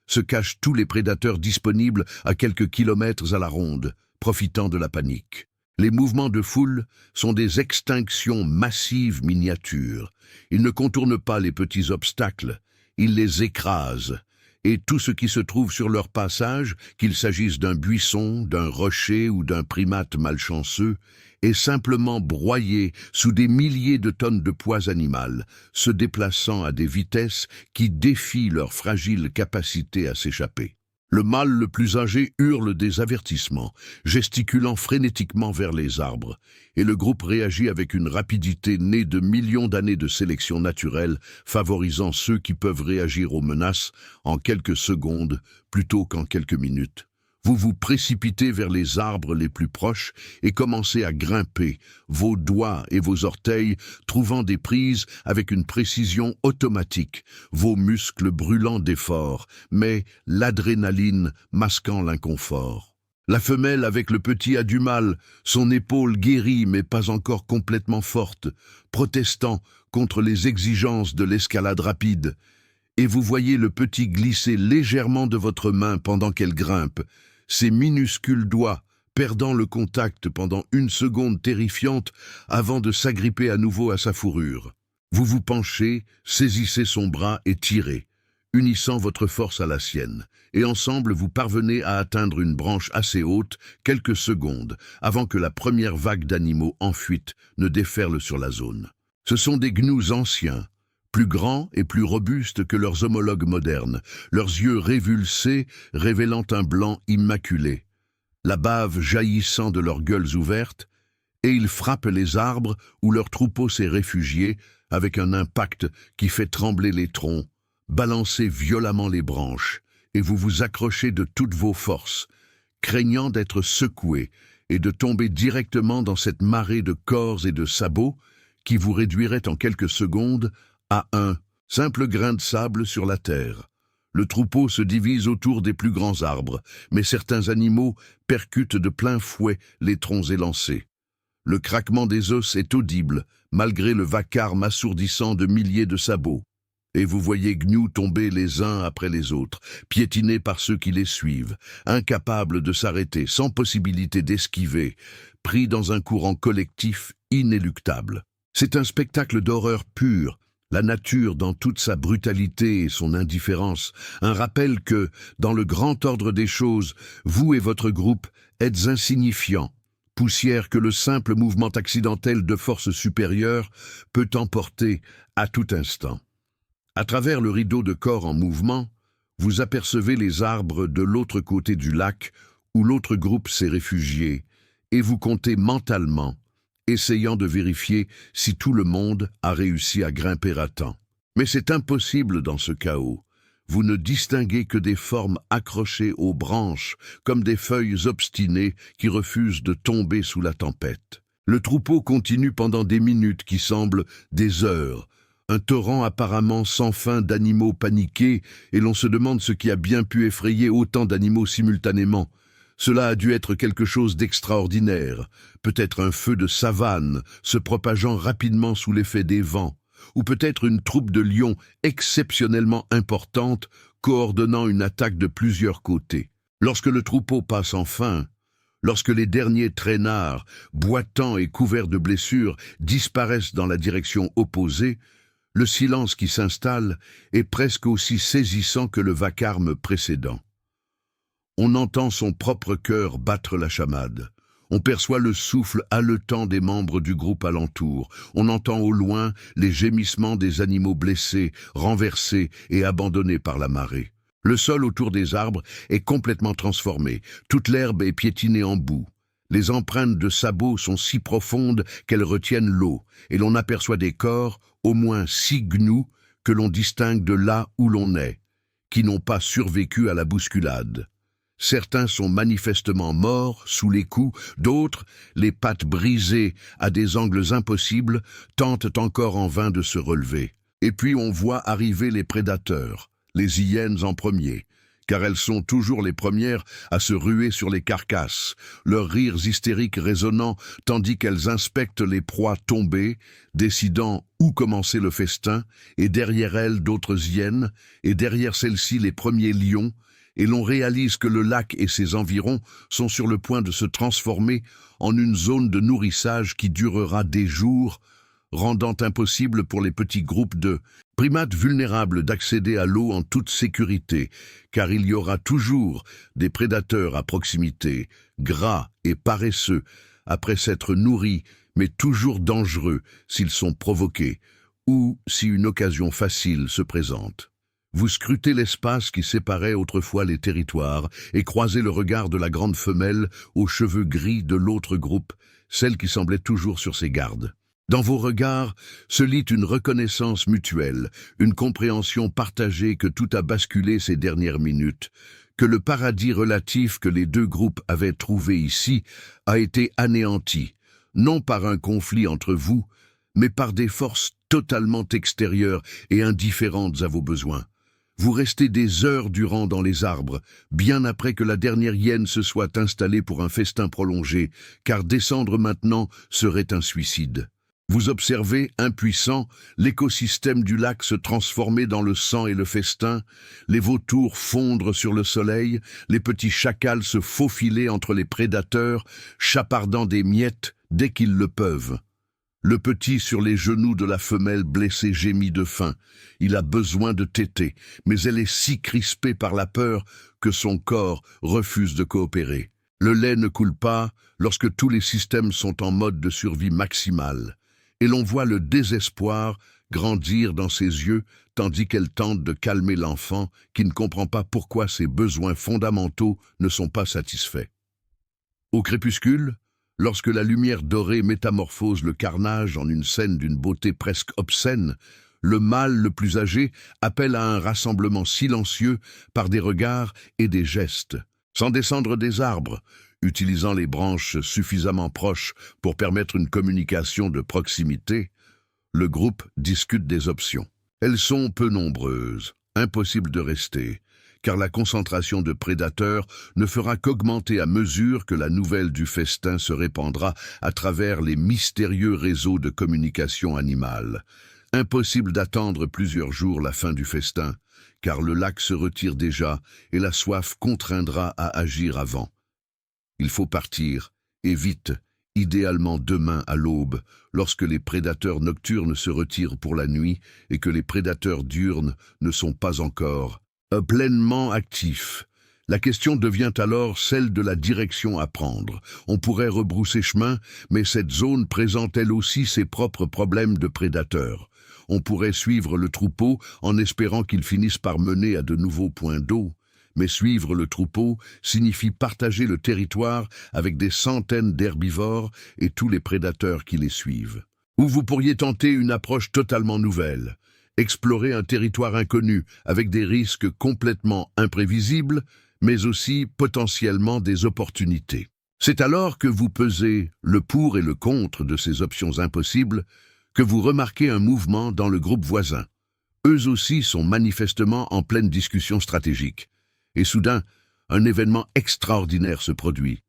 se cachent tous les prédateurs disponibles à quelques kilomètres à la ronde, profitant de la panique. Les mouvements de foule sont des extinctions massives miniatures. Ils ne contournent pas les petits obstacles, ils les écrasent, et tout ce qui se trouve sur leur passage, qu'il s'agisse d'un buisson, d'un rocher ou d'un primate malchanceux, est simplement broyé sous des milliers de tonnes de poids animal, se déplaçant à des vitesses qui défient leur fragile capacité à s'échapper. Le mâle le plus âgé hurle des avertissements, gesticulant frénétiquement vers les arbres, et le groupe réagit avec une rapidité née de millions d'années de sélection naturelle, favorisant ceux qui peuvent réagir aux menaces en quelques secondes plutôt qu'en quelques minutes. Vous vous précipitez vers les arbres les plus proches et commencez à grimper, vos doigts et vos orteils trouvant des prises avec une précision automatique, vos muscles brûlant d'effort, mais l'adrénaline masquant l'inconfort. La femelle avec le petit a du mal, son épaule guérie mais pas encore complètement forte, protestant contre les exigences de l'escalade rapide. Et vous voyez le petit glisser légèrement de votre main pendant qu'elle grimpe, ses minuscules doigts perdant le contact pendant une seconde terrifiante avant de s'agripper à nouveau à sa fourrure. Vous vous penchez, saisissez son bras et tirez, unissant votre force à la sienne, et ensemble vous parvenez à atteindre une branche assez haute quelques secondes avant que la première vague d'animaux en fuite ne déferle sur la zone. Ce sont des gnous anciens, plus grands et plus robustes que leurs homologues modernes, leurs yeux révulsés révélant un blanc immaculé, la bave jaillissant de leurs gueules ouvertes, et ils frappent les arbres où leur troupeau s'est réfugié avec un impact qui fait trembler les troncs, balancer violemment les branches, et vous vous accrochez de toutes vos forces, craignant d'être secoués et de tomber directement dans cette marée de corps et de sabots qui vous réduirait en quelques secondes à un simple grain de sable sur la terre. Le troupeau se divise autour des plus grands arbres, mais certains animaux percutent de plein fouet les troncs élancés. Le craquement des os est audible, malgré le vacarme assourdissant de milliers de sabots. Et vous voyez gnous tomber les uns après les autres, piétinés par ceux qui les suivent, incapables de s'arrêter, sans possibilité d'esquiver, pris dans un courant collectif inéluctable. C'est un spectacle d'horreur pure, la nature dans toute sa brutalité et son indifférence, un rappel que, dans le grand ordre des choses, vous et votre groupe êtes insignifiants, poussière que le simple mouvement accidentel de force supérieure peut emporter à tout instant. À travers le rideau de corps en mouvement, vous apercevez les arbres de l'autre côté du lac où l'autre groupe s'est réfugié, et vous comptez mentalement, essayant de vérifier si tout le monde a réussi à grimper à temps. Mais c'est impossible dans ce chaos. Vous ne distinguez que des formes accrochées aux branches, comme des feuilles obstinées qui refusent de tomber sous la tempête. Le troupeau continue pendant des minutes qui semblent des heures. Un torrent apparemment sans fin d'animaux paniqués, et l'on se demande ce qui a bien pu effrayer autant d'animaux simultanément. Cela a dû être quelque chose d'extraordinaire, peut-être un feu de savane se propageant rapidement sous l'effet des vents, ou peut-être une troupe de lions exceptionnellement importante coordonnant une attaque de plusieurs côtés. Lorsque le troupeau passe enfin, lorsque les derniers traînards, boitants et couverts de blessures, disparaissent dans la direction opposée, le silence qui s'installe est presque aussi saisissant que le vacarme précédent. On entend son propre cœur battre la chamade. On perçoit le souffle haletant des membres du groupe alentour. On entend au loin les gémissements des animaux blessés, renversés et abandonnés par la marée. Le sol autour des arbres est complètement transformé. Toute l'herbe est piétinée en boue. Les empreintes de sabots sont si profondes qu'elles retiennent l'eau, et l'on aperçoit des corps, au moins 6 gnous, que l'on distingue de là où l'on est, qui n'ont pas survécu à la bousculade. Certains sont manifestement morts sous les coups, d'autres, les pattes brisées à des angles impossibles, tentent encore en vain de se relever. Et puis on voit arriver les prédateurs, les hyènes en premier, car elles sont toujours les premières à se ruer sur les carcasses, leurs rires hystériques résonnant tandis qu'elles inspectent les proies tombées, décidant où commencer le festin, et derrière elles d'autres hyènes, et derrière celles-ci les premiers lions, et l'on réalise que le lac et ses environs sont sur le point de se transformer en une zone de nourrissage qui durera des jours, rendant impossible pour les petits groupes de primates vulnérables d'accéder à l'eau en toute sécurité, car il y aura toujours des prédateurs à proximité, gras et paresseux, après s'être nourris, mais toujours dangereux s'ils sont provoqués, ou si une occasion facile se présente. Vous scrutez l'espace qui séparait autrefois les territoires et croisez le regard de la grande femelle aux cheveux gris de l'autre groupe, celle qui semblait toujours sur ses gardes. Dans vos regards se lit une reconnaissance mutuelle, une compréhension partagée que tout a basculé ces dernières minutes, que le paradis relatif que les deux groupes avaient trouvé ici a été anéanti, non par un conflit entre vous, mais par des forces totalement extérieures et indifférentes à vos besoins. Vous restez des heures durant dans les arbres, bien après que la dernière hyène se soit installée pour un festin prolongé, car descendre maintenant serait un suicide. Vous observez, impuissant, l'écosystème du lac se transformer dans le sang et le festin, les vautours fondre sur le soleil, les petits chacals se faufiler entre les prédateurs, chapardant des miettes dès qu'ils le peuvent. Le petit sur les genoux de la femelle blessée gémit de faim. Il a besoin de téter, mais elle est si crispée par la peur que son corps refuse de coopérer. Le lait ne coule pas lorsque tous les systèmes sont en mode de survie maximale, et l'on voit le désespoir grandir dans ses yeux tandis qu'elle tente de calmer l'enfant qui ne comprend pas pourquoi ses besoins fondamentaux ne sont pas satisfaits. Au crépuscule, lorsque la lumière dorée métamorphose le carnage en une scène d'une beauté presque obscène, le mâle le plus âgé appelle à un rassemblement silencieux par des regards et des gestes. Sans descendre des arbres, utilisant les branches suffisamment proches pour permettre une communication de proximité, le groupe discute des options. Elles sont peu nombreuses, impossible de rester, car la concentration de prédateurs ne fera qu'augmenter à mesure que la nouvelle du festin se répandra à travers les mystérieux réseaux de communication animale. Impossible d'attendre plusieurs jours la fin du festin, car le lac se retire déjà et la soif contraindra à agir avant. Il faut partir, et vite, idéalement demain à l'aube, lorsque les prédateurs nocturnes se retirent pour la nuit et que les prédateurs diurnes ne sont pas encore pleinement actifs. La question devient alors celle de la direction à prendre. On pourrait rebrousser chemin, mais cette zone présente elle aussi ses propres problèmes de prédateurs. On pourrait suivre le troupeau en espérant qu'il finisse par mener à de nouveaux points d'eau. Mais suivre le troupeau signifie partager le territoire avec des centaines d'herbivores et tous les prédateurs qui les suivent. Ou vous pourriez tenter une approche totalement nouvelle. Explorer un territoire inconnu avec des risques complètement imprévisibles, mais aussi potentiellement des opportunités. C'est alors que vous pesez le pour et le contre de ces options impossibles que vous remarquez un mouvement dans le groupe voisin. Eux aussi sont manifestement en pleine discussion stratégique. Et soudain, un événement extraordinaire se produit.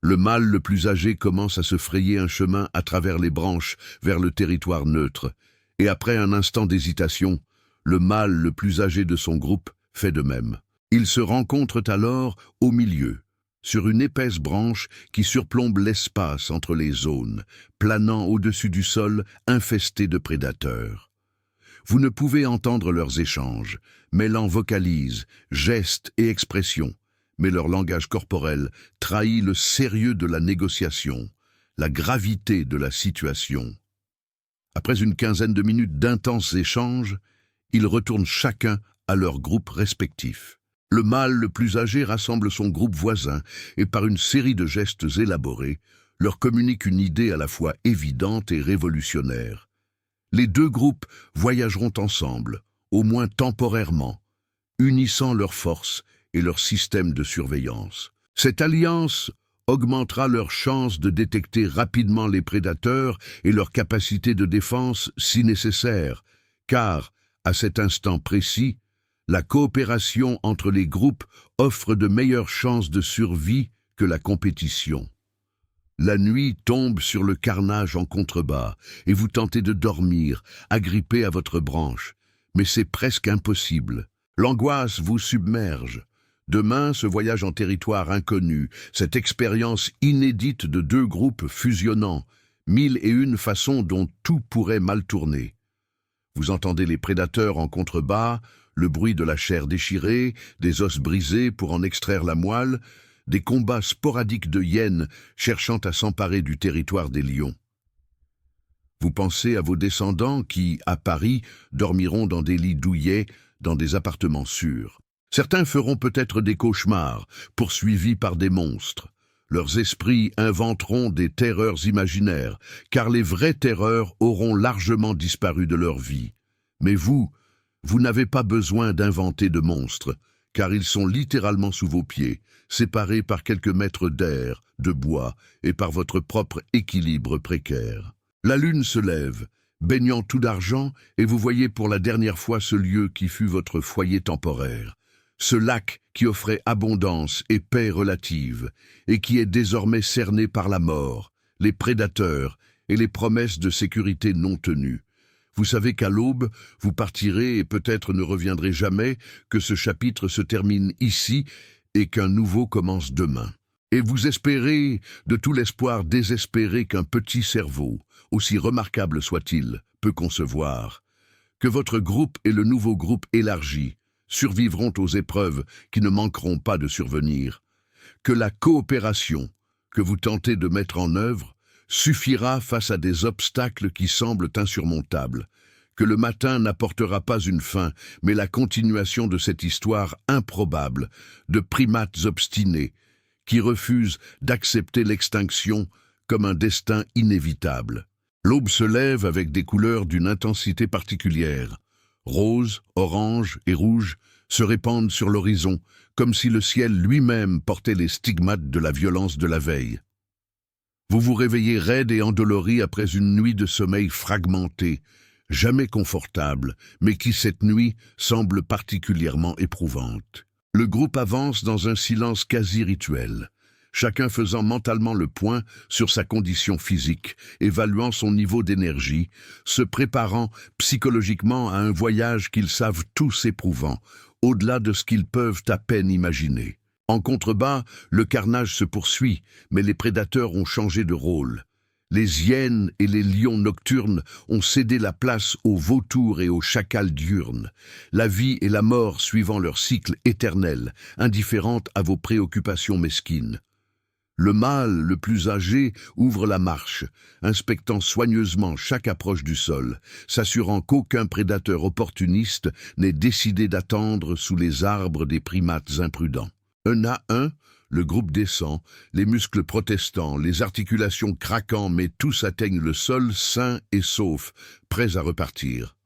Le mâle le plus âgé commence à se frayer un chemin à travers les branches vers le territoire neutre, et après un instant d'hésitation, le mâle le plus âgé de son groupe fait de même. Ils se rencontrent alors au milieu, sur une épaisse branche qui surplombe l'espace entre les zones, planant au-dessus du sol infesté de prédateurs. Vous ne pouvez entendre leurs échanges, mêlant vocalises, gestes et expressions, mais leur langage corporel trahit le sérieux de la négociation, la gravité de la situation. Après une quinzaine de minutes d'intenses échanges, ils retournent chacun à leur groupe respectif. Le mâle le plus âgé rassemble son groupe voisin et par une série de gestes élaborés, leur communique une idée à la fois évidente et révolutionnaire. Les deux groupes voyageront ensemble, au moins temporairement, unissant leurs forces et leur système de surveillance. Cette alliance augmentera leurs chances de détecter rapidement les prédateurs et leur capacité de défense si nécessaire, car, à cet instant précis, la coopération entre les groupes offre de meilleures chances de survie que la compétition. La nuit tombe sur le carnage en contrebas et vous tentez de dormir, agrippé à votre branche, mais c'est presque impossible. L'angoisse vous submerge. Demain, ce voyage en territoire inconnu, cette expérience inédite de deux groupes fusionnant, 1001 façons dont tout pourrait mal tourner. Vous entendez les prédateurs en contrebas, le bruit de la chair déchirée, des os brisés pour en extraire la moelle, des combats sporadiques de hyènes cherchant à s'emparer du territoire des lions. Vous pensez à vos descendants qui, à Paris, dormiront dans des lits douillets, dans des appartements sûrs. Certains feront peut-être des cauchemars, poursuivis par des monstres. Leurs esprits inventeront des terreurs imaginaires, car les vraies terreurs auront largement disparu de leur vie. Mais vous n'avez pas besoin d'inventer de monstres, car ils sont littéralement sous vos pieds, séparés par quelques mètres d'air, de bois, et par votre propre équilibre précaire. La lune se lève, baignant tout d'argent, et vous voyez pour la dernière fois ce lieu qui fut votre foyer temporaire. Ce lac qui offrait abondance et paix relative, et qui est désormais cerné par la mort, les prédateurs et les promesses de sécurité non tenues. Vous savez qu'à l'aube, vous partirez et peut-être ne reviendrez jamais, que ce chapitre se termine ici et qu'un nouveau commence demain. Et vous espérez, de tout l'espoir désespéré qu'un petit cerveau, aussi remarquable soit-il, peut concevoir, que votre groupe et le nouveau groupe élargi survivront aux épreuves qui ne manqueront pas de survenir, que la coopération que vous tentez de mettre en œuvre suffira face à des obstacles qui semblent insurmontables, que le matin n'apportera pas une fin, mais la continuation de cette histoire improbable de primates obstinés qui refusent d'accepter l'extinction comme un destin inévitable. L'aube se lève avec des couleurs d'une intensité particulière. Rose, orange et rouge se répandent sur l'horizon, comme si le ciel lui-même portait les stigmates de la violence de la veille. Vous vous réveillez raide et endolori après une nuit de sommeil fragmenté, jamais confortable, mais qui cette nuit semble particulièrement éprouvante. Le groupe avance dans un silence quasi rituel, chacun faisant mentalement le point sur sa condition physique, évaluant son niveau d'énergie, se préparant psychologiquement à un voyage qu'ils savent tous éprouvant, au-delà de ce qu'ils peuvent à peine imaginer. En contrebas, le carnage se poursuit, mais les prédateurs ont changé de rôle. Les hyènes et les lions nocturnes ont cédé la place aux vautours et aux chacals diurnes, la vie et la mort suivant leur cycle éternel, indifférentes à vos préoccupations mesquines. Le mâle, le plus âgé, ouvre la marche, inspectant soigneusement chaque approche du sol, s'assurant qu'aucun prédateur opportuniste n'ait décidé d'attendre sous les arbres des primates imprudents. Un à un, le groupe descend, les muscles protestants, les articulations craquant, mais tous atteignent le sol sains et saufs, prêts à repartir.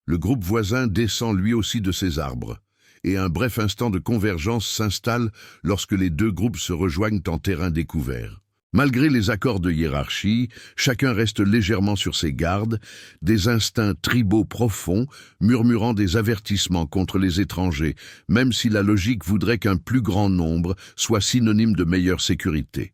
Le groupe voisin descend lui aussi de ses arbres, et un bref instant de convergence s'installe lorsque les deux groupes se rejoignent en terrain découvert. Malgré les accords de hiérarchie, chacun reste légèrement sur ses gardes, des instincts tribaux profonds, murmurant des avertissements contre les étrangers, même si la logique voudrait qu'un plus grand nombre soit synonyme de meilleure sécurité.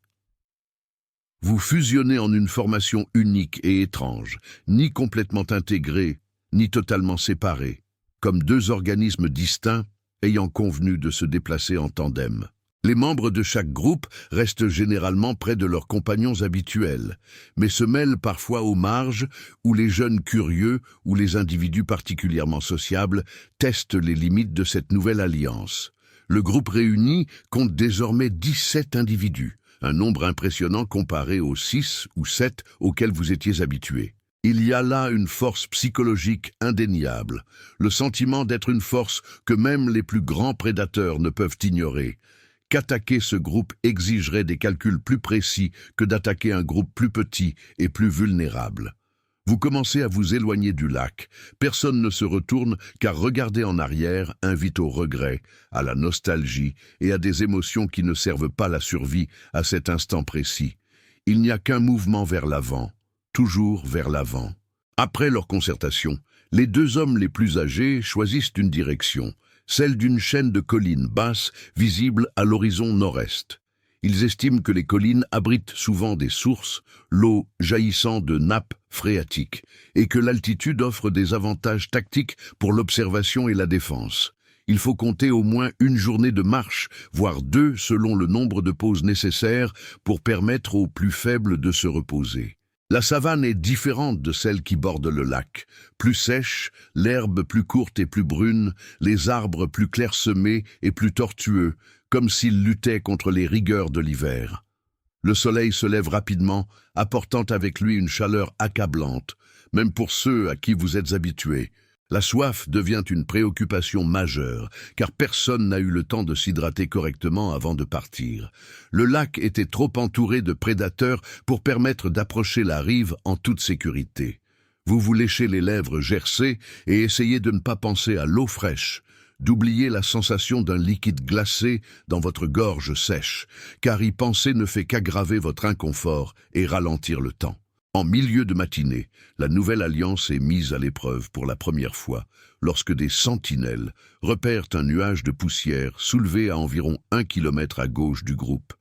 Vous fusionnez en une formation unique et étrange, ni complètement intégrée, ni totalement séparée, comme deux organismes distincts ayant convenu de se déplacer en tandem. Les membres de chaque groupe restent généralement près de leurs compagnons habituels, mais se mêlent parfois aux marges où les jeunes curieux ou les individus particulièrement sociables testent les limites de cette nouvelle alliance. Le groupe réuni compte désormais 17 individus, un nombre impressionnant comparé aux 6 ou 7 auxquels vous étiez habitués. Il y a là une force psychologique indéniable, le sentiment d'être une force que même les plus grands prédateurs ne peuvent ignorer. Qu'attaquer ce groupe exigerait des calculs plus précis que d'attaquer un groupe plus petit et plus vulnérable. Vous commencez à vous éloigner du lac. Personne ne se retourne car regarder en arrière invite au regret, à la nostalgie et à des émotions qui ne servent pas la survie à cet instant précis. Il n'y a qu'un mouvement vers l'avant, toujours vers l'avant. Après leur concertation, les deux hommes les plus âgés choisissent une direction, celle d'une chaîne de collines basses visibles à l'horizon nord-est. Ils estiment que les collines abritent souvent des sources, l'eau jaillissant de nappes phréatiques, et que l'altitude offre des avantages tactiques pour l'observation et la défense. Il faut compter au moins une journée de marche, voire deux selon le nombre de pauses nécessaires pour permettre aux plus faibles de se reposer. La savane est différente de celle qui borde le lac. Plus sèche, l'herbe plus courte et plus brune, les arbres plus clairsemés et plus tortueux, comme s'ils luttaient contre les rigueurs de l'hiver. Le soleil se lève rapidement, apportant avec lui une chaleur accablante, même pour ceux à qui vous êtes habitués. La soif devient une préoccupation majeure, car personne n'a eu le temps de s'hydrater correctement avant de partir. Le lac était trop entouré de prédateurs pour permettre d'approcher la rive en toute sécurité. Vous vous léchez les lèvres gercées et essayez de ne pas penser à l'eau fraîche, d'oublier la sensation d'un liquide glacé dans votre gorge sèche, car y penser ne fait qu'aggraver votre inconfort et ralentir le temps. En milieu de matinée, la nouvelle alliance est mise à l'épreuve pour la première fois, lorsque des sentinelles repèrent un nuage de poussière soulevé à environ 1 kilomètre à gauche du groupe,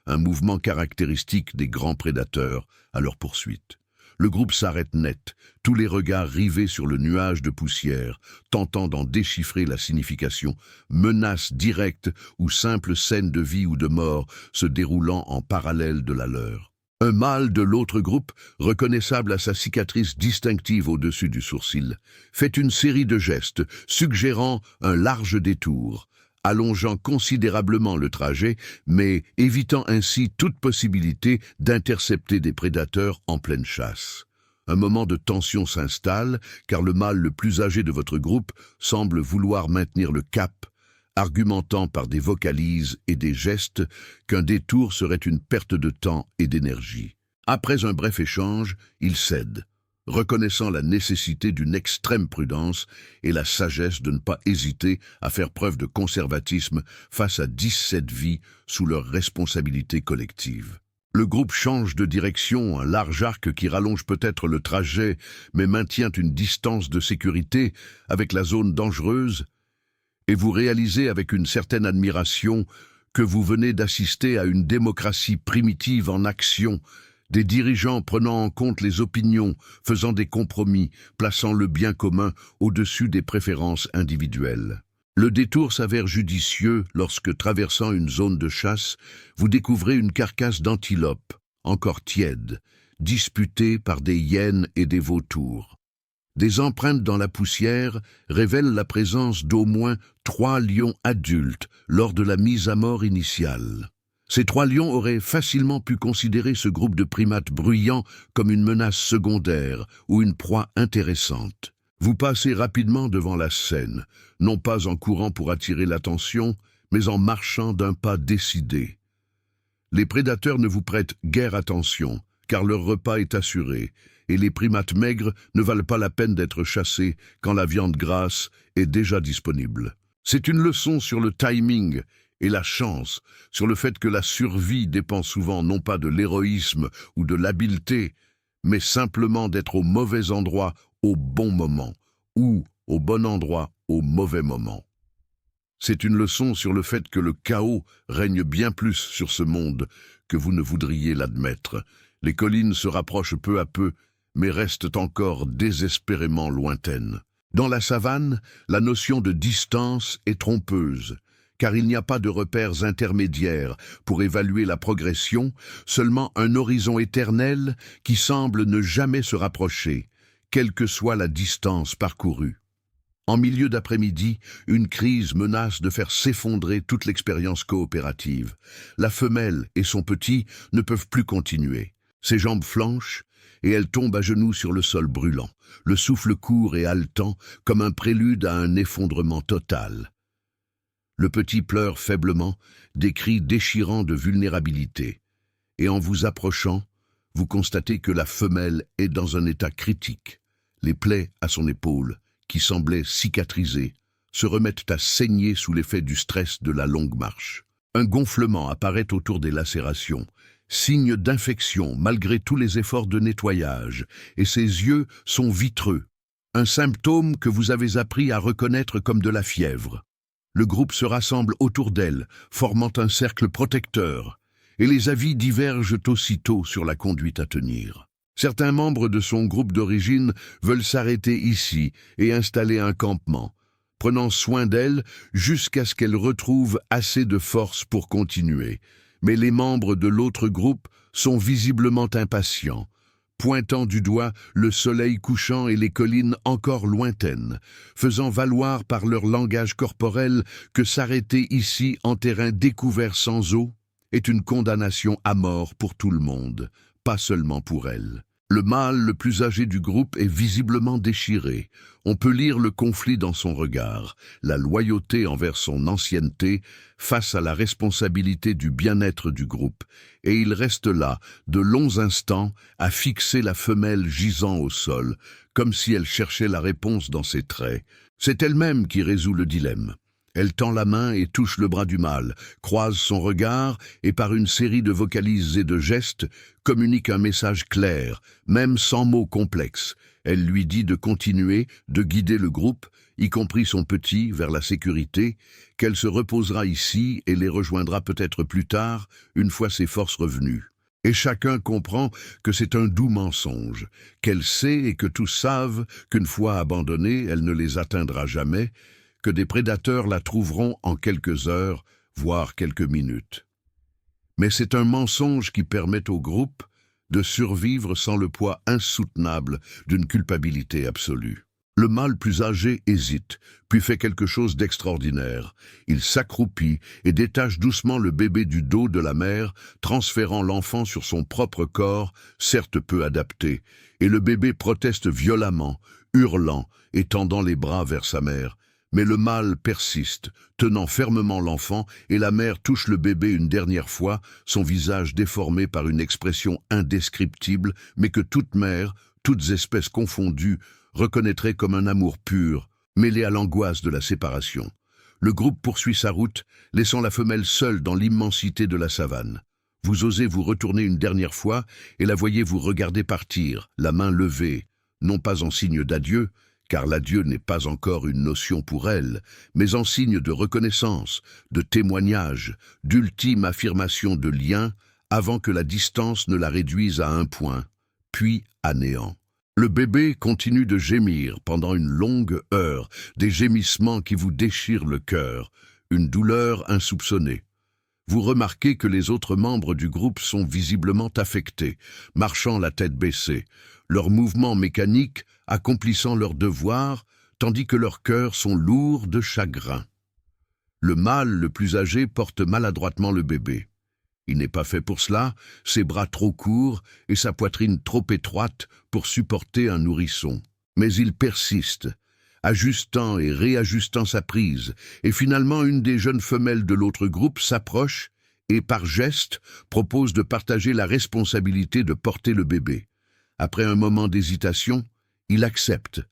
un mouvement caractéristique des grands prédateurs à leur poursuite. Le groupe s'arrête net, tous les regards rivés sur le nuage de poussière, tentant d'en déchiffrer la signification, menace directe ou simple scène de vie ou de mort se déroulant en parallèle de la leur. Un mâle de l'autre groupe, reconnaissable à sa cicatrice distinctive au-dessus du sourcil, fait une série de gestes suggérant un large détour, allongeant considérablement le trajet, mais évitant ainsi toute possibilité d'intercepter des prédateurs en pleine chasse. Un moment de tension s'installe, car le mâle le plus âgé de votre groupe semble vouloir maintenir le cap, argumentant par des vocalises et des gestes qu'un détour serait une perte de temps et d'énergie. Après un bref échange, il cède, reconnaissant la nécessité d'une extrême prudence et la sagesse de ne pas hésiter à faire preuve de conservatisme face à 17 vies sous leur responsabilité collective. Le groupe change de direction, un large arc qui rallonge peut-être le trajet, mais maintient une distance de sécurité avec la zone dangereuse, et vous réalisez avec une certaine admiration que vous venez d'assister à une démocratie primitive en action, des dirigeants prenant en compte les opinions, faisant des compromis, plaçant le bien commun au-dessus des préférences individuelles. Le détour s'avère judicieux lorsque, traversant une zone de chasse, vous découvrez une carcasse d'antilope, encore tiède, disputée par des hyènes et des vautours. Des empreintes dans la poussière révèlent la présence d'au moins 3 lions adultes lors de la mise à mort initiale. Ces 3 lions auraient facilement pu considérer ce groupe de primates bruyants comme une menace secondaire ou une proie intéressante. Vous passez rapidement devant la scène, non pas en courant pour attirer l'attention, mais en marchant d'un pas décidé. Les prédateurs ne vous prêtent guère attention, car leur repas est assuré, et les primates maigres ne valent pas la peine d'être chassés quand la viande grasse est déjà disponible. C'est une leçon sur le timing et la chance, sur le fait que la survie dépend souvent non pas de l'héroïsme ou de l'habileté, mais simplement d'être au mauvais endroit au bon moment, ou au bon endroit au mauvais moment. C'est une leçon sur le fait que le chaos règne bien plus sur ce monde que vous ne voudriez l'admettre. Les collines se rapprochent peu à peu, mais restent encore désespérément lointaines. Dans la savane, la notion de distance est trompeuse, car il n'y a pas de repères intermédiaires pour évaluer la progression, seulement un horizon éternel qui semble ne jamais se rapprocher, quelle que soit la distance parcourue. En milieu d'après-midi, une crise menace de faire s'effondrer toute l'expérience coopérative. La femelle et son petit ne peuvent plus continuer. Ses jambes flanchent et elle tombe à genoux sur le sol brûlant, le souffle court et haletant comme un prélude à un effondrement total. Le petit pleure faiblement, des cris déchirants de vulnérabilité. Et en vous approchant, vous constatez que la femelle est dans un état critique. Les plaies à son épaule, qui semblaient cicatrisées, se remettent à saigner sous l'effet du stress de la longue marche. Un gonflement apparaît autour des lacérations, signe d'infection malgré tous les efforts de nettoyage, et ses yeux sont vitreux, un symptôme que vous avez appris à reconnaître comme de la fièvre. Le groupe se rassemble autour d'elle, formant un cercle protecteur, et les avis divergent aussitôt sur la conduite à tenir. Certains membres de son groupe d'origine veulent s'arrêter ici et installer un campement, prenant soin d'elle jusqu'à ce qu'elle retrouve assez de force pour continuer. Mais les membres de l'autre groupe sont visiblement impatients, pointant du doigt le soleil couchant et les collines encore lointaines, faisant valoir par leur langage corporel que s'arrêter ici en terrain découvert sans eau est une condamnation à mort pour tout le monde, pas seulement pour elle. Le mâle le plus âgé du groupe est visiblement déchiré. On peut lire le conflit dans son regard, la loyauté envers son ancienneté face à la responsabilité du bien-être du groupe, et il reste là, de longs instants, à fixer la femelle gisant au sol, comme si elle cherchait la réponse dans ses traits. C'est elle-même qui résout le dilemme. Elle tend la main et touche le bras du mâle, croise son regard et par une série de vocalises et de gestes communique un message clair, même sans mots complexes. Elle lui dit de continuer, de guider le groupe, y compris son petit, vers la sécurité, qu'elle se reposera ici et les rejoindra peut-être plus tard, une fois ses forces revenues. Et chacun comprend que c'est un doux mensonge, qu'elle sait et que tous savent qu'une fois abandonnée, elle ne les atteindra jamais, que des prédateurs la trouveront en quelques heures, voire quelques minutes. Mais c'est un mensonge qui permet au groupe de survivre sans le poids insoutenable d'une culpabilité absolue. Le mâle plus âgé hésite, puis fait quelque chose d'extraordinaire. Il s'accroupit et détache doucement le bébé du dos de la mère, transférant l'enfant sur son propre corps, certes peu adapté, et le bébé proteste violemment, hurlant et tendant les bras vers sa mère. Mais le mâle persiste, tenant fermement l'enfant, et la mère touche le bébé une dernière fois, son visage déformé par une expression indescriptible, mais que toute mère, toutes espèces confondues, reconnaîtrait comme un amour pur, mêlé à l'angoisse de la séparation. Le groupe poursuit sa route, laissant la femelle seule dans l'immensité de la savane. Vous osez vous retourner une dernière fois, et la voyez vous regarder partir, la main levée, non pas en signe d'adieu, car l'adieu n'est pas encore une notion pour elle, mais en signe de reconnaissance, de témoignage, d'ultime affirmation de lien, avant que la distance ne la réduise à un point, puis à néant. Le bébé continue de gémir pendant une longue heure, des gémissements qui vous déchirent le cœur, une douleur insoupçonnée. Vous remarquez que les autres membres du groupe sont visiblement affectés, marchant la tête baissée, leurs mouvements mécaniques accomplissant leurs devoirs, tandis que leurs cœurs sont lourds de chagrin. Le mâle le plus âgé porte maladroitement le bébé. Il n'est pas fait pour cela, ses bras trop courts et sa poitrine trop étroite pour supporter un nourrisson. Mais il persiste, ajustant et réajustant sa prise, et finalement une des jeunes femelles de l'autre groupe s'approche et, par geste, propose de partager la responsabilité de porter le bébé. Après un moment d'hésitation, il accepte,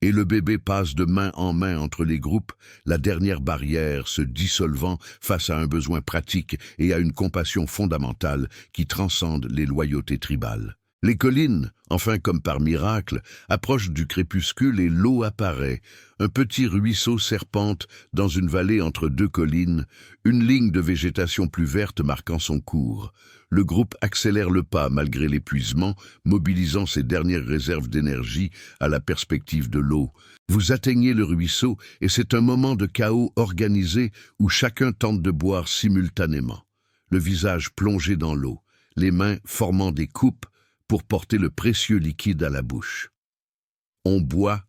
Et le bébé passe de main en main entre les groupes, la dernière barrière se dissolvant face à un besoin pratique et à une compassion fondamentale qui transcende les loyautés tribales. Les collines, enfin comme par miracle, approchent du crépuscule et l'eau apparaît. Un petit ruisseau serpente dans une vallée entre deux collines, une ligne de végétation plus verte marquant son cours. Le groupe accélère le pas malgré l'épuisement, mobilisant ses dernières réserves d'énergie à la perspective de l'eau. Vous atteignez le ruisseau et c'est un moment de chaos organisé où chacun tente de boire simultanément. Le visage plongé dans l'eau, les mains formant des coupes pour porter le précieux liquide à la bouche. On boit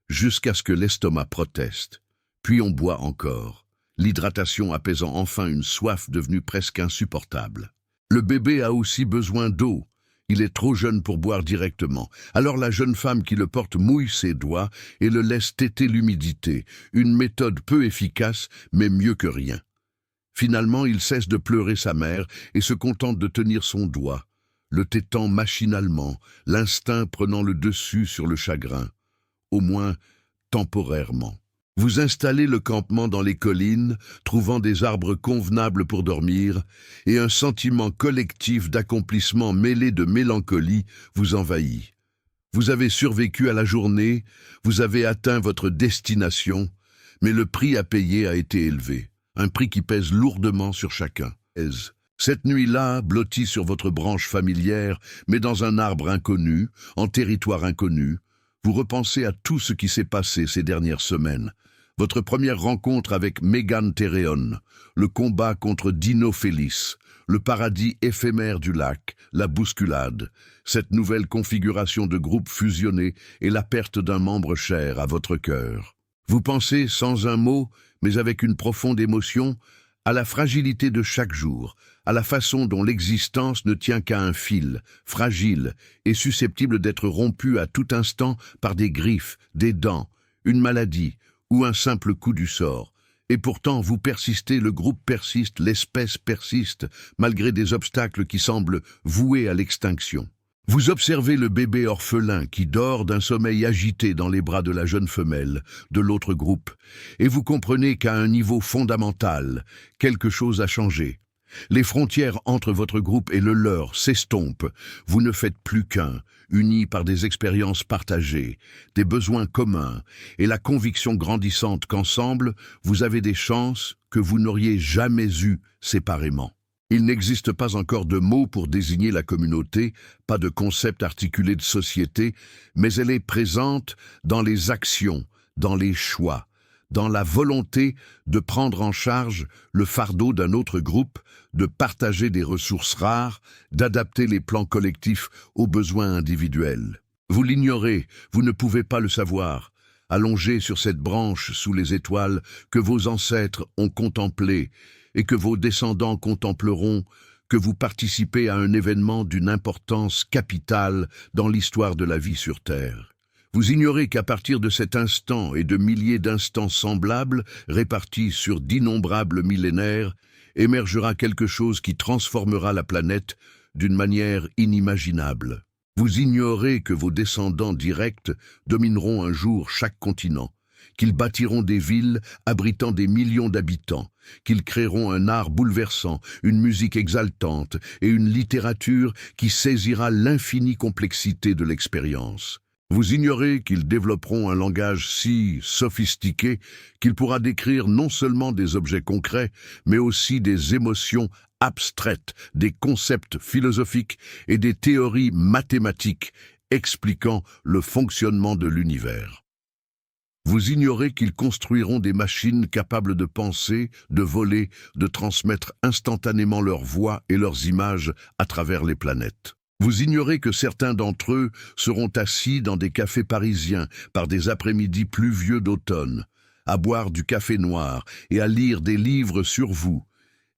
jusqu'à ce que l'estomac proteste, puis on boit encore, l'hydratation apaisant enfin une soif devenue presque insupportable. Le bébé a aussi besoin d'eau. Il est trop jeune pour boire directement. Alors la jeune femme qui le porte mouille ses doigts et le laisse téter l'humidité, une méthode peu efficace, mais mieux que rien. Finalement, il cesse de pleurer sa mère et se contente de tenir son doigt, le tétant machinalement, l'instinct prenant le dessus sur le chagrin, au moins temporairement. Vous installez le campement dans les collines, trouvant des arbres convenables pour dormir, et un sentiment collectif d'accomplissement mêlé de mélancolie vous envahit. Vous avez survécu à la journée, vous avez atteint votre destination, mais le prix à payer a été élevé, un prix qui pèse lourdement sur chacun. Cette nuit-là, blottie sur votre branche familière, mais dans un arbre inconnu, en territoire inconnu, vous repensez à tout ce qui s'est passé ces dernières semaines. Votre première rencontre avec Megan Thereon, le combat contre Dino Felice, le paradis éphémère du lac, la bousculade, cette nouvelle configuration de groupe fusionné et la perte d'un membre cher à votre cœur. Vous pensez, sans un mot, mais avec une profonde émotion, à la fragilité de chaque jour, à la façon dont l'existence ne tient qu'à un fil, fragile et susceptible d'être rompu à tout instant par des griffes, des dents, une maladie ou un simple coup du sort. Et pourtant, vous persistez, le groupe persiste, l'espèce persiste, malgré des obstacles qui semblent voués à l'extinction. Vous observez le bébé orphelin qui dort d'un sommeil agité dans les bras de la jeune femelle de l'autre groupe, et vous comprenez qu'à un niveau fondamental, quelque chose a changé. Les frontières entre votre groupe et le leur s'estompent. Vous ne faites plus qu'un, unis par des expériences partagées, des besoins communs et la conviction grandissante qu'ensemble, vous avez des chances que vous n'auriez jamais eues séparément. Il n'existe pas encore de mots pour désigner la communauté, pas de concept articulé de société, mais elle est présente dans les actions, dans les choix, dans la volonté de prendre en charge le fardeau d'un autre groupe, de partager des ressources rares, d'adapter les plans collectifs aux besoins individuels. Vous l'ignorez, vous ne pouvez pas le savoir. Allongé sur cette branche sous les étoiles que vos ancêtres ont contemplée et que vos descendants contempleront, que vous participez à un événement d'une importance capitale dans l'histoire de la vie sur Terre. Vous ignorez qu'à partir de cet instant et de milliers d'instants semblables, répartis sur d'innombrables millénaires, émergera quelque chose qui transformera la planète d'une manière inimaginable. Vous ignorez que vos descendants directs domineront un jour chaque continent, qu'ils bâtiront des villes abritant des millions d'habitants, qu'ils créeront un art bouleversant, une musique exaltante et une littérature qui saisira l'infinie complexité de l'expérience. Vous ignorez qu'ils développeront un langage si sophistiqué qu'il pourra décrire non seulement des objets concrets, mais aussi des émotions abstraites, des concepts philosophiques et des théories mathématiques expliquant le fonctionnement de l'univers. Vous ignorez qu'ils construiront des machines capables de penser, de voler, de transmettre instantanément leurs voix et leurs images à travers les planètes. Vous ignorez que certains d'entre eux seront assis dans des cafés parisiens par des après-midi pluvieux d'automne, à boire du café noir et à lire des livres sur vous,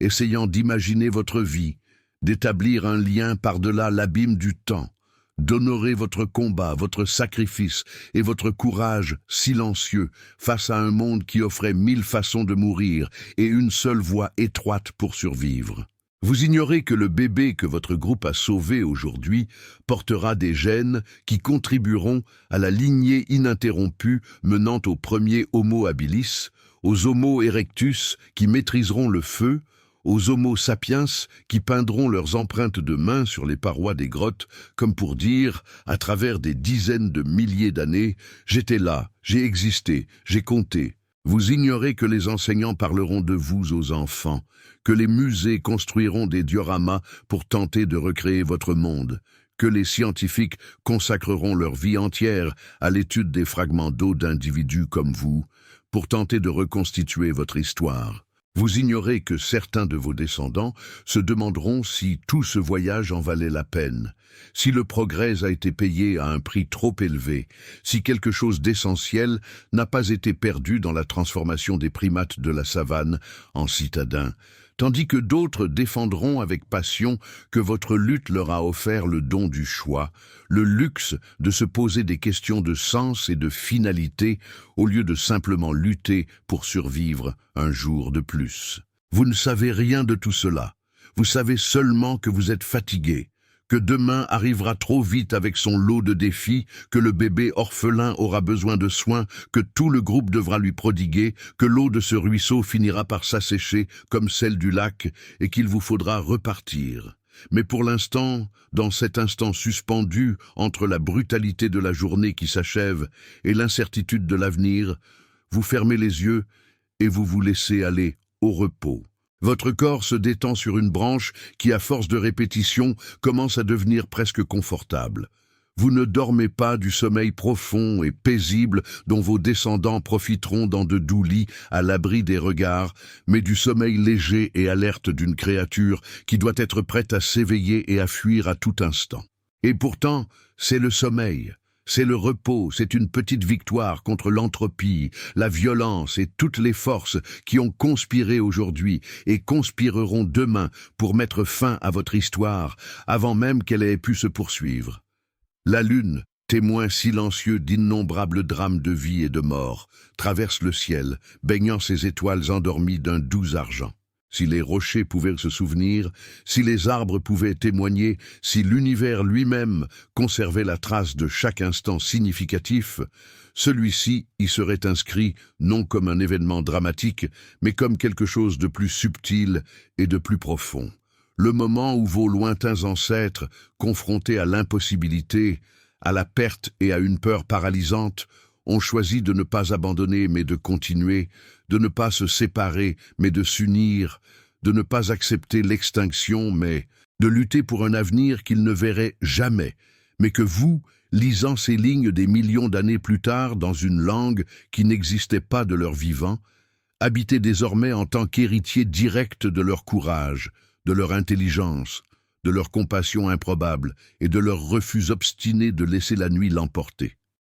essayant d'imaginer votre vie, d'établir un lien par-delà l'abîme du temps, d'honorer votre combat, votre sacrifice et votre courage silencieux face à un monde qui offrait 1000 façons de mourir et une seule voie étroite pour survivre. Vous ignorez que le bébé que votre groupe a sauvé aujourd'hui portera des gènes qui contribueront à la lignée ininterrompue menant aux premiers Homo habilis, aux Homo erectus qui maîtriseront le feu, aux Homo sapiens qui peindront leurs empreintes de main sur les parois des grottes, comme pour dire, à travers des dizaines de milliers d'années, « J'étais là, j'ai existé, j'ai compté ». Vous ignorez que les enseignants parleront de vous aux enfants, que les musées construiront des dioramas pour tenter de recréer votre monde, que les scientifiques consacreront leur vie entière à l'étude des fragments d'eau d'individus comme vous, pour tenter de reconstituer votre histoire. Vous ignorez que certains de vos descendants se demanderont si tout ce voyage en valait la peine, si le progrès a été payé à un prix trop élevé, si quelque chose d'essentiel n'a pas été perdu dans la transformation des primates de la savane en citadins, tandis que d'autres défendront avec passion que votre lutte leur a offert le don du choix, le luxe de se poser des questions de sens et de finalité au lieu de simplement lutter pour survivre un jour de plus. Vous ne savez rien de tout cela. Vous savez seulement que vous êtes fatigué, que demain arrivera trop vite avec son lot de défis, que le bébé orphelin aura besoin de soins, que tout le groupe devra lui prodiguer, que l'eau de ce ruisseau finira par s'assécher comme celle du lac et qu'il vous faudra repartir. Mais pour l'instant, dans cet instant suspendu entre la brutalité de la journée qui s'achève et l'incertitude de l'avenir, vous fermez les yeux et vous vous laissez aller au repos. Votre corps se détend sur une branche qui, à force de répétition, commence à devenir presque confortable. Vous ne dormez pas du sommeil profond et paisible dont vos descendants profiteront dans de doux lits à l'abri des regards, mais du sommeil léger et alerte d'une créature qui doit être prête à s'éveiller et à fuir à tout instant. Et pourtant, c'est le sommeil. C'est le repos, c'est une petite victoire contre l'entropie, la violence et toutes les forces qui ont conspiré aujourd'hui et conspireront demain pour mettre fin à votre histoire avant même qu'elle ait pu se poursuivre. La lune, témoin silencieux d'innombrables drames de vie et de mort, traverse le ciel, baignant ses étoiles endormies d'un doux argent. Si les rochers pouvaient se souvenir, si les arbres pouvaient témoigner, si l'univers lui-même conservait la trace de chaque instant significatif, celui-ci y serait inscrit non comme un événement dramatique, mais comme quelque chose de plus subtil et de plus profond. Le moment où vos lointains ancêtres, confrontés à l'impossibilité, à la perte et à une peur paralysante, ont choisi de ne pas abandonner mais de continuer, de ne pas se séparer mais de s'unir, de ne pas accepter l'extinction mais de lutter pour un avenir qu'ils ne verraient jamais, mais que vous, lisant ces lignes des millions d'années plus tard dans une langue qui n'existait pas de leur vivant, habitez désormais en tant qu'héritier direct de leur courage, de leur intelligence, de leur compassion improbable et de leur refus obstiné de laisser la nuit l'emporter.